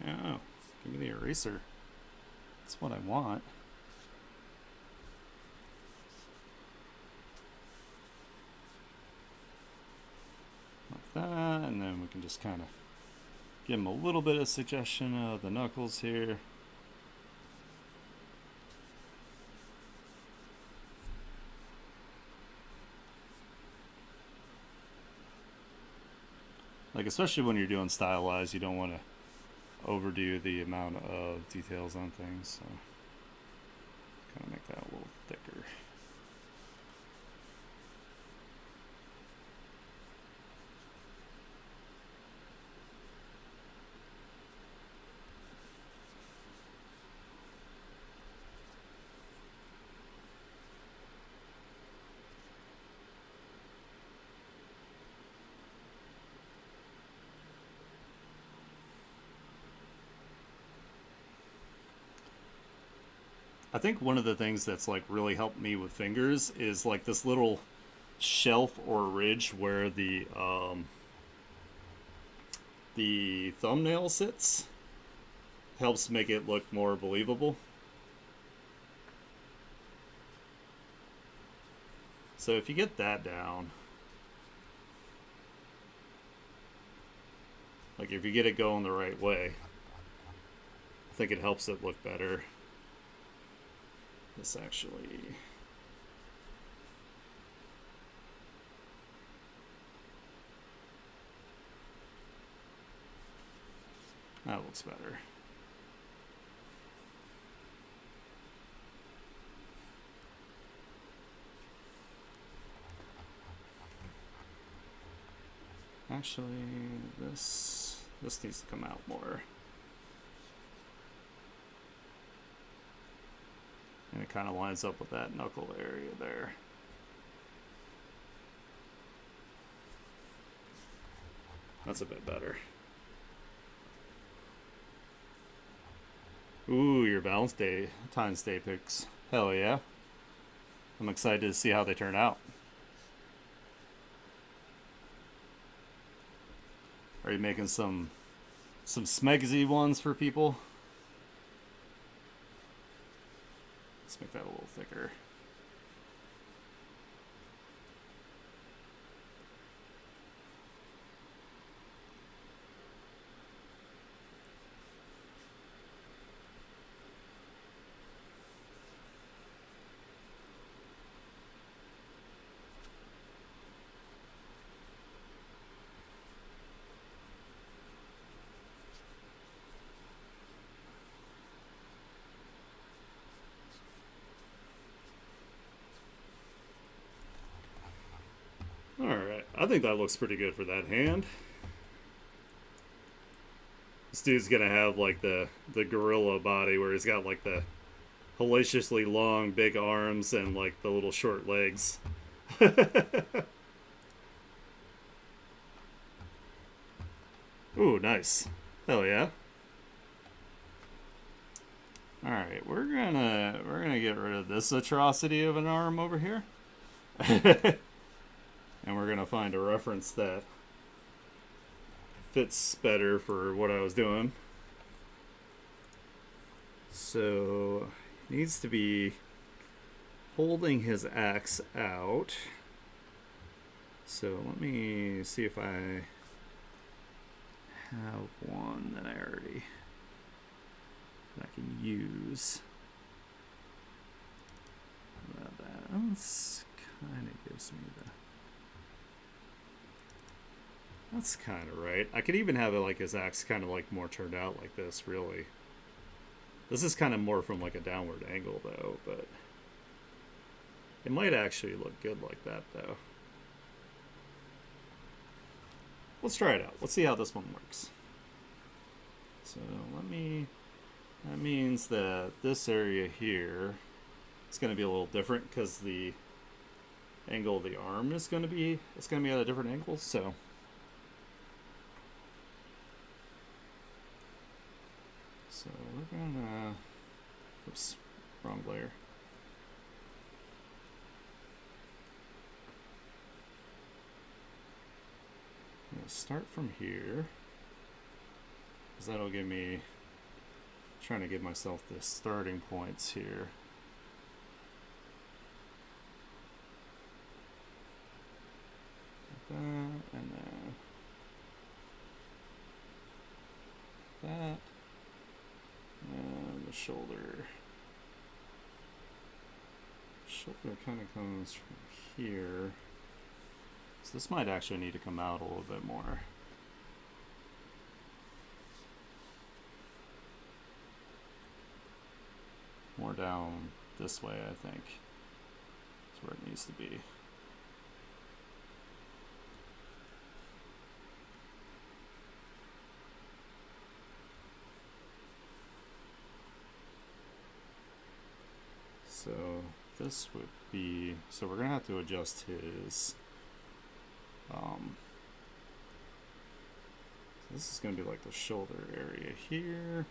Oh, give me the eraser. That's what I want. Like that, and then we can just kind of give him a little bit of suggestion of the knuckles here. Like, especially when you're doing stylized, you don't want to overdo the amount of details on things, so kind of make that a little thicker. I think one of the things that's like really helped me with fingers is like this little shelf or ridge where the thumbnail sits. Helps make it look more believable. So if you get that down, like if you get it going the right way, I think it helps it look better. This actually... that looks better. Actually, this needs to come out more. And it kind of lines up with that knuckle area there. That's a bit better. Ooh, your balance day, Times Day picks. Hell yeah. I'm excited to see how they turn out. Are you making some smegsy ones for people? Let's make that a little thicker. Alright, I think that looks pretty good for that hand. This dude's gonna have like the gorilla body where he's got like the hellaciously long big arms and like the little short legs. Ooh, nice. Hell yeah. Alright, we're gonna get rid of this atrocity of an arm over here. And we're gonna find a reference that fits better for what I was doing. So he needs to be holding his axe out. So let me see if I have one that I can use. That kind of gives me the. That's kind of right. I could even have it like his axe kind of like more turned out like this, really. This is kind of more from like a downward angle though, but it might actually look good like that though. Let's try it out. Let's see how this one works. So that means that this area here is going to be a little different because the angle of the arm is going to be at a different angle, so we're gonna, oops, wrong layer. I'm gonna start from here, because that'll give me, trying to give myself the starting points here. Like that, and then that. And the shoulder kind of comes from here. So this might actually need to come out a little bit more. More down this way, I think. That's where it needs to be. So this would be, so we're gonna have to adjust his, so this is gonna be like the shoulder area here.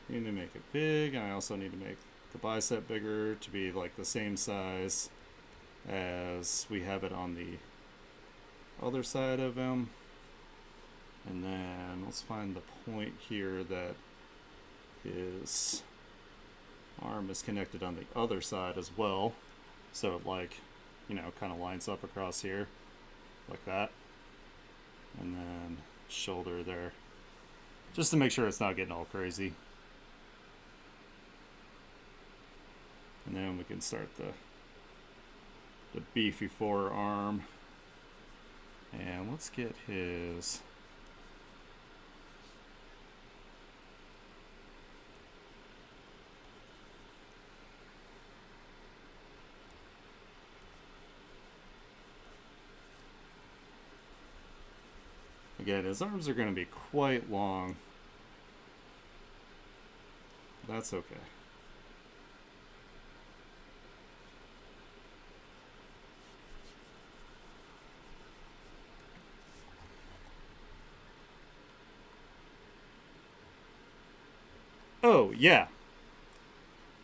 I need to make it big, and I also need to make the bicep bigger to be like the same size as we have it on the other side of him. And then let's find the point here that his arm is connected on the other side as well, so it like, you know, kind of lines up across here like that, and then shoulder there, just to make sure it's not getting all crazy. And then we can start the beefy forearm, and let's get his. Again, his arms are going to be quite long. That's okay. Oh, yeah.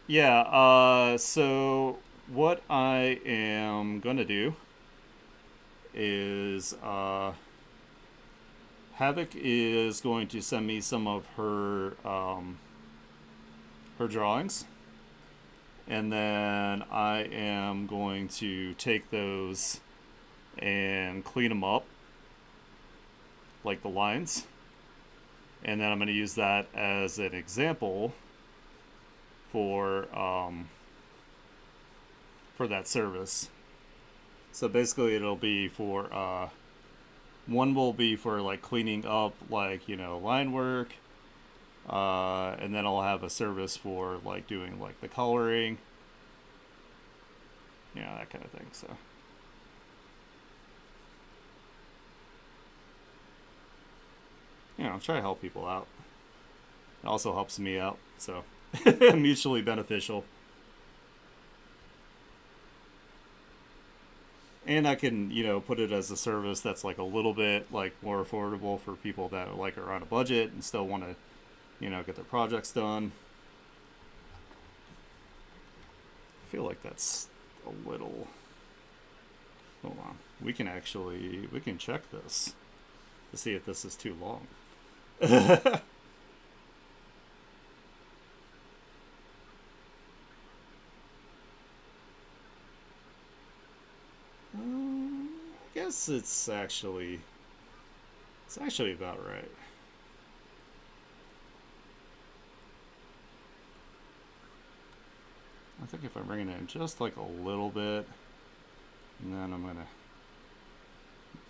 Yeah, so what I am going to do is Havoc is going to send me some of her drawings, and then I am going to take those and clean them up, like the lines, and then I'm going to use that as an example for that service. So basically, it'll be for one will be for like cleaning up, like, you know, line work, and then I'll have a service for like doing like the coloring, you know, that kind of thing. So you know, try to help people out. It also helps me out, so mutually beneficial. And I can, you know, put it as a service that's like a little bit like more affordable for people that like are on a budget and still want to, you know, get their projects done. I feel like that's a little. Hold on, we can check this to see if this is too long. I guess it's actually about right. I think if I bring it in just like a little bit, and then I'm gonna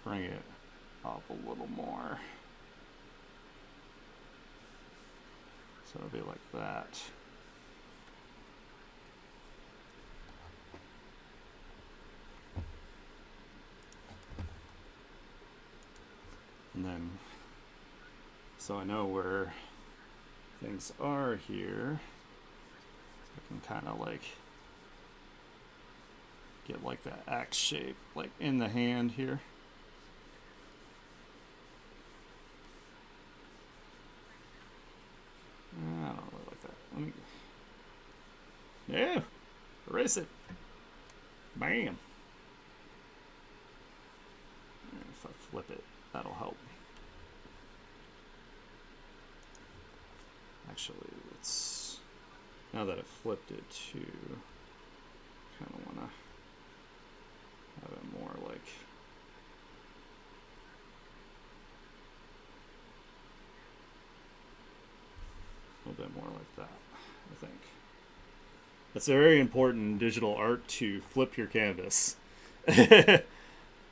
bring it up a little more, so it'll be like that. And then, so I know where things are here, I can kind of like get like that axe shape, like in the hand here. I don't really like that. Let me, yeah, erase it. Bam. If I flip it, that'll help. Actually, let's, now that I flipped it to, kind of want to have it more like, a little bit more like that, I think. It's very important in digital art to flip your canvas.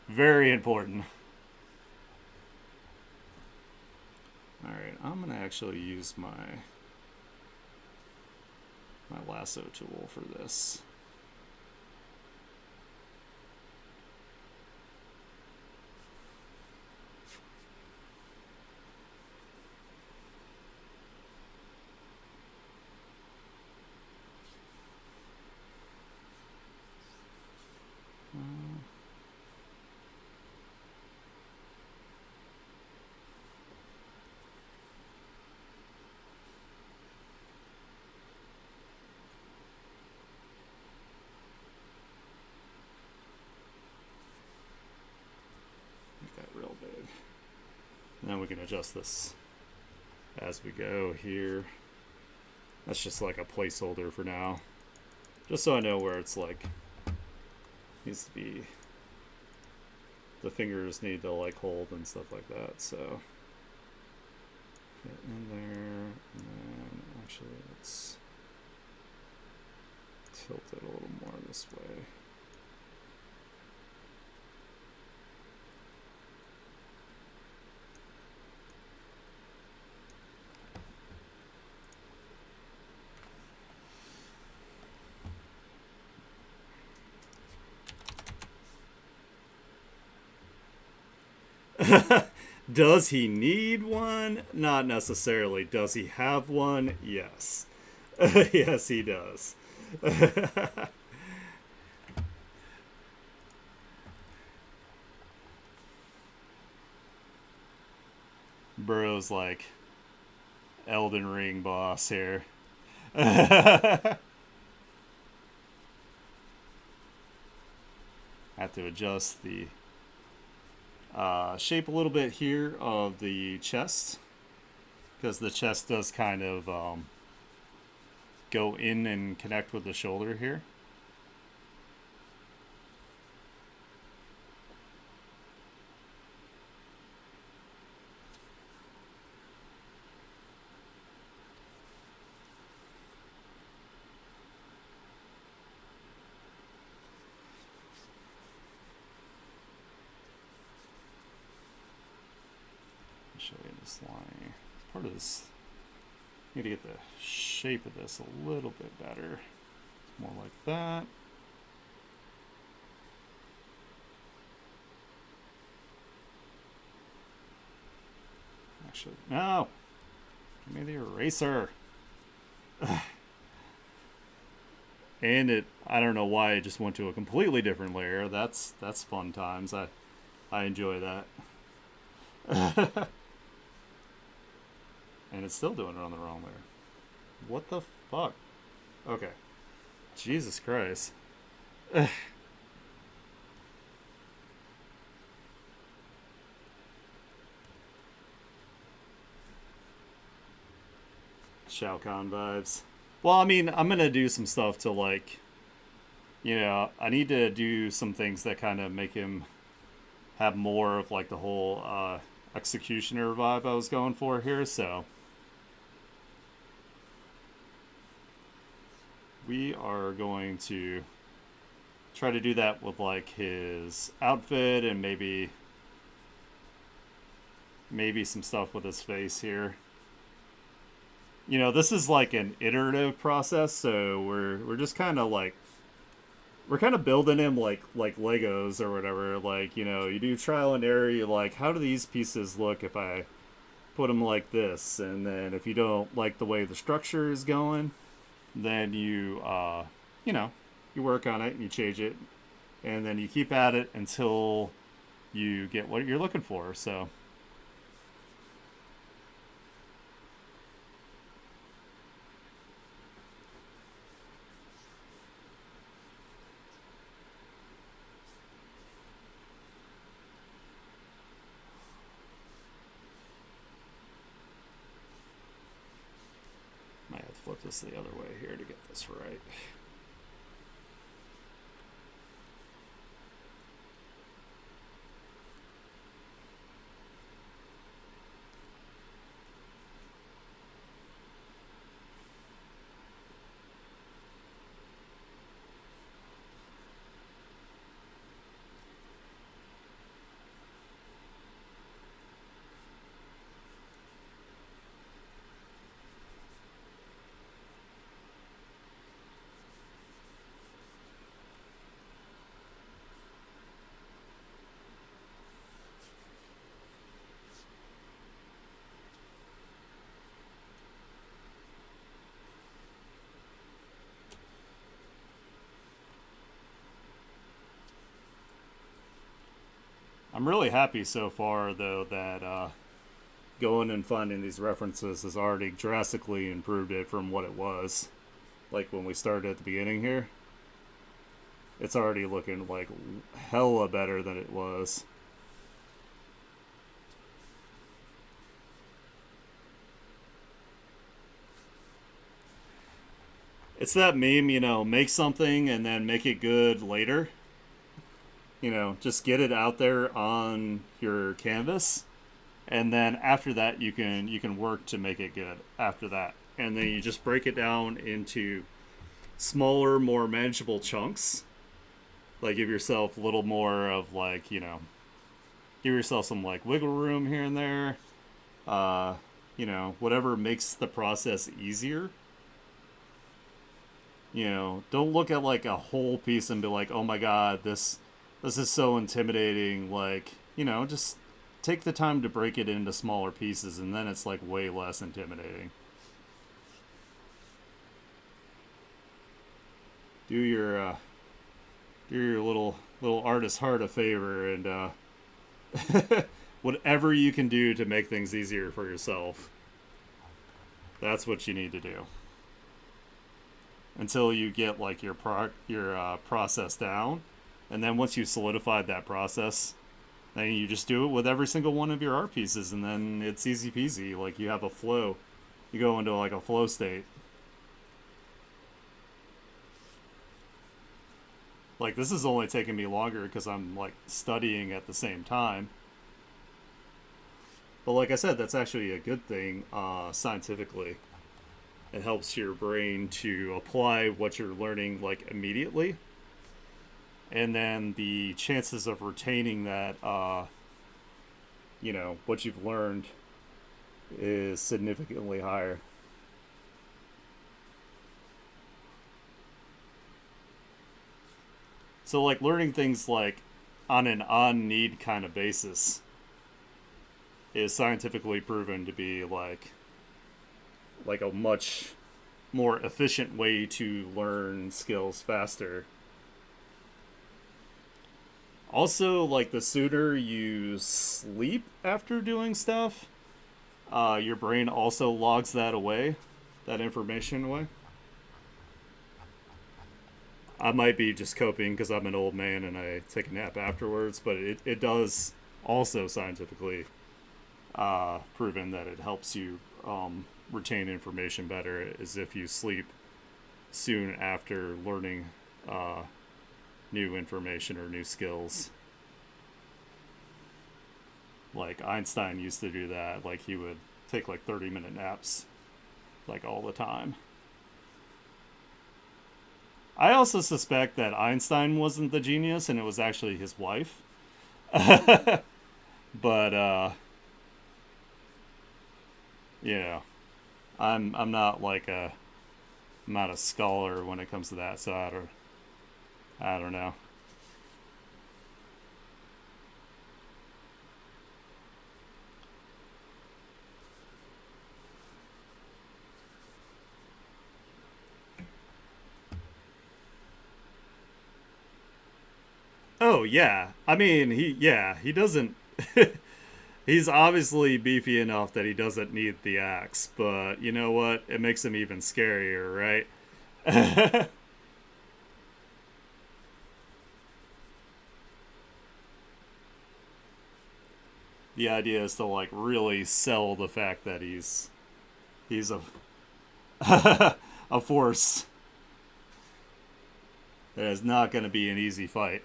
Very important. Alright, I'm going to actually use my lasso tool for this. Real big. And then we can adjust this as we go here. That's just like a placeholder for now, just so I know where it's like needs to be, the fingers need to like hold and stuff like that. So get in there, and then actually let's tilt it a little more this way. Does he need one? Not necessarily. Does he have one? Yes. Yes, he does. Burrow's like Elden Ring boss here. Have to adjust the shape a little bit here of the chest, because the chest does kind of go in and connect with the shoulder here. Show you this line. Part of this, need to get the shape of this a little bit better. More like that. Actually, no. Give me the eraser. And I don't know why it just went to a completely different layer. That's fun times. I enjoy that. And it's still doing it on the wrong layer. What the fuck? Okay. Jesus Christ. Shao Kahn vibes. Well, I mean, I'm gonna do some stuff to like, I need to do some things that kind of make him have more of like the whole executioner vibe I was going for here. So we are going to try to do that with like his outfit and maybe some stuff with his face here. This is like an iterative process, so we're just kind of like we're kind of building him like Legos or whatever. Like, you do trial and error. You like, how do these pieces look if I put them like this? And then if you don't like the way the structure is going, then you know, you work on it and you change it, and then you keep at it until you get what you're looking for. So might have to flip this the other way here to get this right. I'm really happy so far, though, that going and finding these references has already drastically improved it from what it was. Like when we started at the beginning here, it's already looking like hella better than it was. It's that meme, make something and then make it good later. Just get it out there on your canvas, and then after that you can work to make it good after that. And then you just break it down into smaller, more manageable chunks. Like give yourself a little more of like, give yourself some like wiggle room here and there. Whatever makes the process easier. Don't look at like a whole piece and be like, oh my god, this is so intimidating. Like, just take the time to break it into smaller pieces, and then it's like way less intimidating. Do your little artist heart a favor and whatever you can do to make things easier for yourself. That's what you need to do until you get like your process down, and then once you solidified that process, And you just do it with every single one of your art pieces, and then it's easy peasy. Like, you have a flow. You go into like a flow state. Like, this is only taking me longer because I'm like studying at the same time. But like I said, that's actually a good thing scientifically. It helps your brain to apply what you're learning like immediately, and then the chances of retaining that, what you've learned is significantly higher. So like learning things like on an on need kind of basis is scientifically proven to be like a much more efficient way to learn skills faster. Also, like the sooner you sleep after doing stuff, your brain also logs that away, that information away. I might be just coping because I'm an old man and I take a nap afterwards, but it does also scientifically proven that it helps you retain information better as if you sleep soon after learning new information or new skills. Like Einstein used to do that. Like he would take like 30-minute naps like all the time. I also suspect that Einstein wasn't the genius and it was actually his wife. But yeah, I'm not like a I'm not a scholar when it comes to that, so I don't know. Oh yeah, I mean he doesn't. He's obviously beefy enough that he doesn't need the axe, but you know what? It makes him even scarier, right? The idea is to like really sell the fact that he's a a force that is not going to be an easy fight.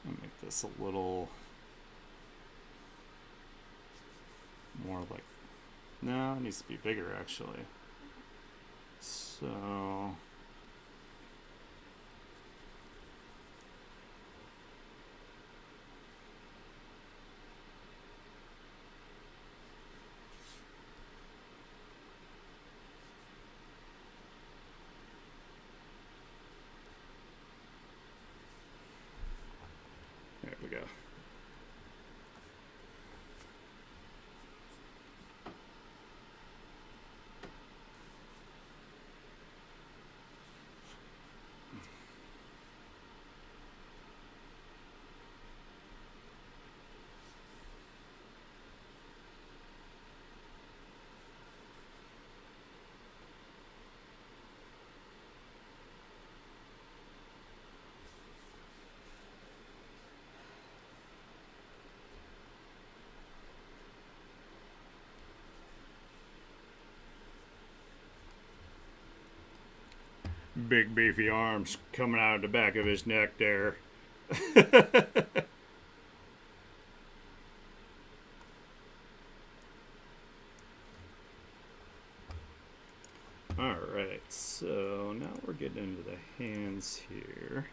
I'll make this a little more like, no, it needs to be bigger actually. So there we go. Big beefy arms coming out of the back of his neck there. Alright, so now we're getting into the hands here.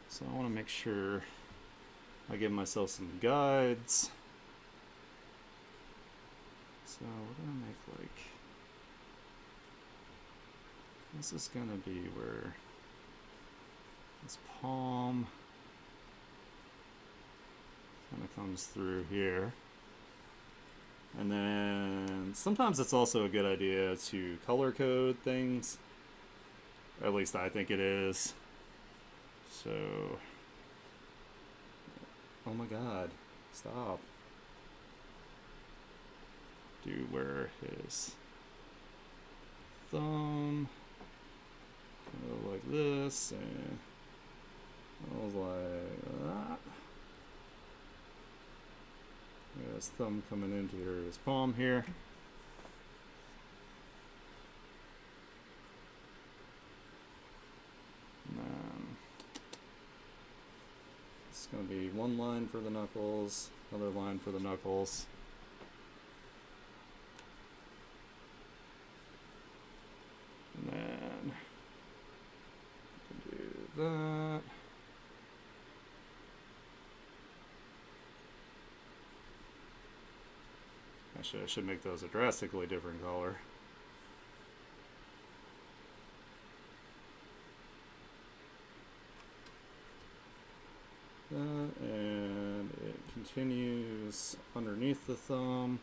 So I want to make sure I give myself some guides. So we're going to make like, this is going to be where this palm kind of comes through here. And then sometimes it's also a good idea to color code things. Or at least I think it is. So, oh my god, stop. Do where his thumb go like this, and I was like that. His thumb coming into his palm here. And then it's going to be one line for the knuckles, another line for the knuckles. And then do that. Actually, I should make those a drastically different color. And it continues underneath the thumb.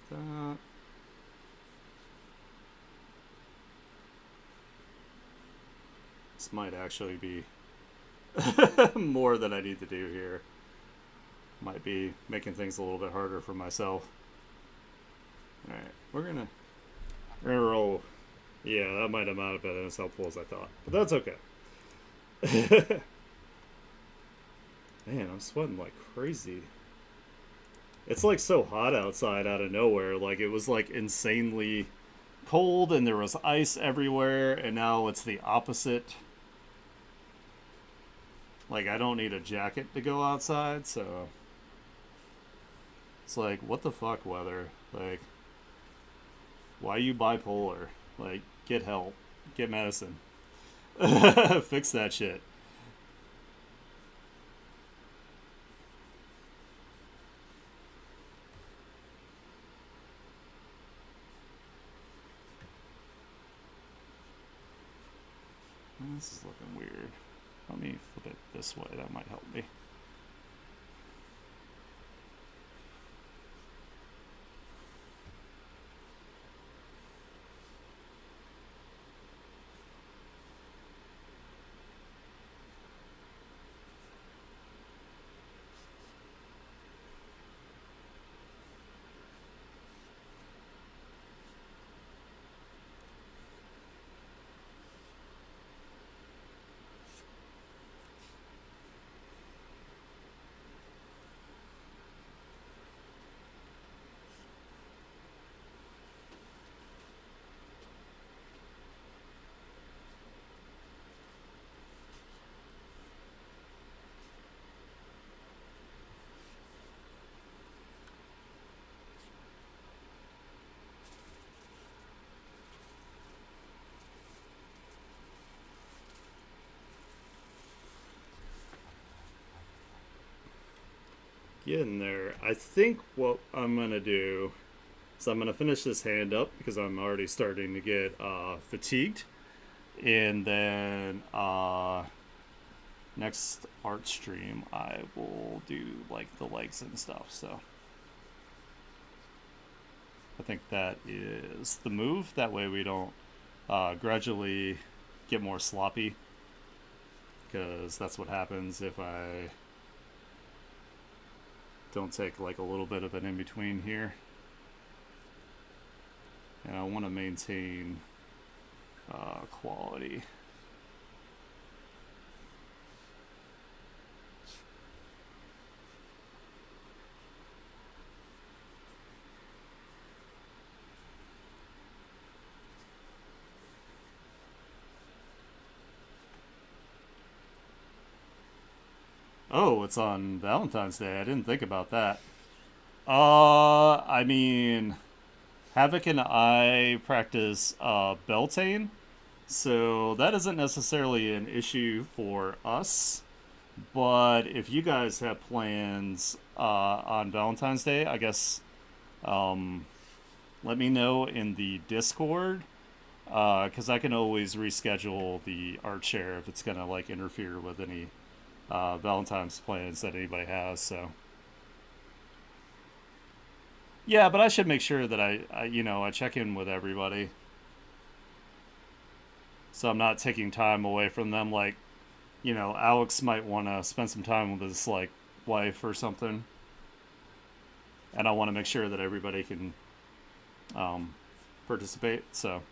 That. This might actually be more than I need to do here. Might be making things a little bit harder for myself. Alright, we're gonna roll. Yeah, that might have not been as helpful as I thought. But that's okay. Man, I'm sweating like crazy. It's like so hot outside out of nowhere. Like it was like insanely cold and there was ice everywhere, and now it's the opposite. Like I don't need a jacket to go outside, so it's like, what the fuck, weather? Like, why are you bipolar? Like, get help. Get medicine. Fix that shit. This is looking weird. Let me flip it this way. That might help me. Getting there. I think what I'm going to do is I'm going to finish this hand up because I'm already starting to get fatigued. And then next art stream, I will do like the legs and stuff. So I think that is the move. That way we don't gradually get more sloppy, because that's what happens if I don't take like a little bit of an in-between here. And I want to maintain quality. Oh, it's on Valentine's Day. I didn't think about that. I mean, Havoc and I practice Beltane, so that isn't necessarily an issue for us. But if you guys have plans on Valentine's Day, I guess let me know in the Discord, because I can always reschedule the art share if it's gonna like interfere with any Valentine's plans that anybody has. So Yeah, but I should make sure that I check in with everybody, so I'm not taking time away from them. Like, Alex might want to spend some time with his like wife or something, and I want to make sure that everybody can um, participate. So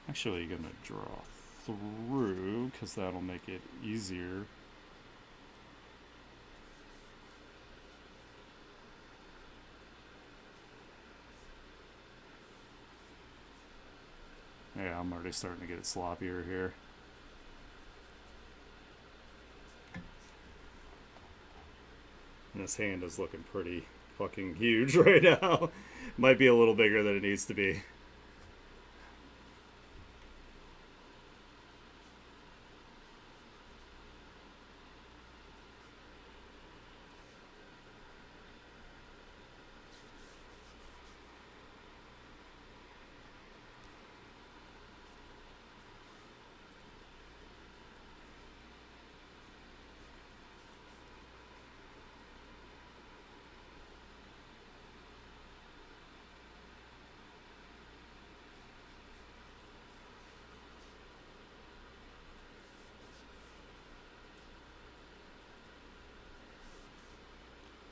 actually, gonna draw through because that'll make it easier. Yeah, I'm already starting to get it sloppier here. And this hand is looking pretty fucking huge right now. Might be a little bigger than it needs to be.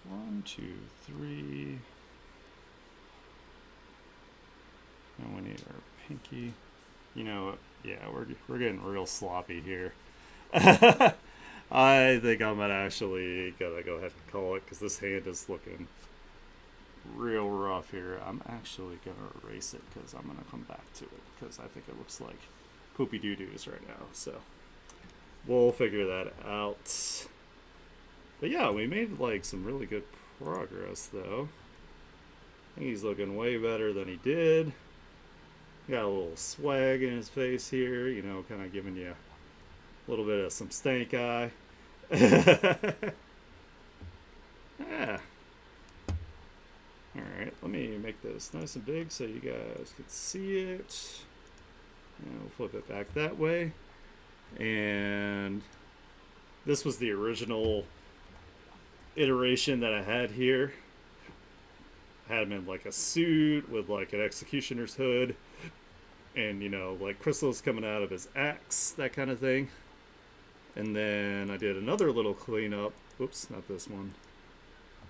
One, two, three. And we need our pinky. Yeah, we're getting real sloppy here. I think I'm gonna actually gotta go ahead and call it because this hand is looking real rough here. I'm actually gonna erase it because I'm gonna come back to it because I think it looks like poopy doo doos right now. So we'll figure that out. But yeah, we made like some really good progress though. I think he's looking way better than he did. Got a little swag in his face here, kind of giving you a little bit of some stank eye. Yeah. Alright, let me make this nice and big so you guys can see it. And we'll flip it back that way. And this was the original iteration that I had here. I had him in like a suit with like an executioner's hood. And, like crystals coming out of his axe, that kind of thing. And then I did another little cleanup. Oops, not this one.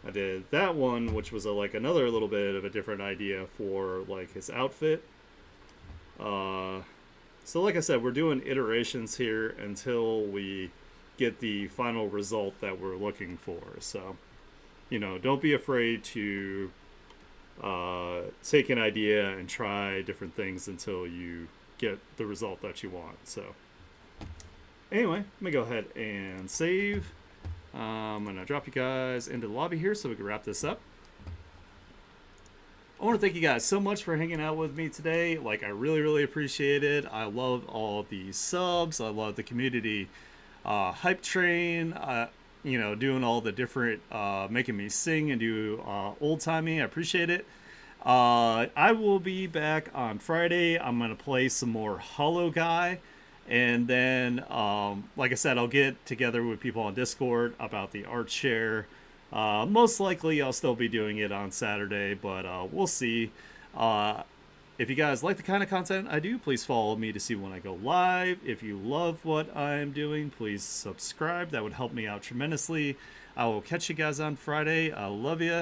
I did that one, which was like another little bit of a different idea for like his outfit. So like I said, we're doing iterations here until we get the final result that we're looking for. So, don't be afraid to take an idea and try different things until you get the result that you want. So anyway, let me go ahead and save. I'm going to drop you guys into the lobby here so we can wrap this up. I want to thank you guys so much for hanging out with me today. Like, I really, really appreciate it. I love all the subs. I love the community hype train. Doing all the different, making me sing and do old-timey. I appreciate it. I will be back on Friday. I'm going to play some more Hollow Guy. And then, like I said, I'll get together with people on Discord about the art share. Most likely I'll still be doing it on Saturday, but we'll see. If you guys like the kind of content I do, please follow me to see when I go live. If you love what I'm doing, please subscribe. That would help me out tremendously. I will catch you guys on Friday. I love you.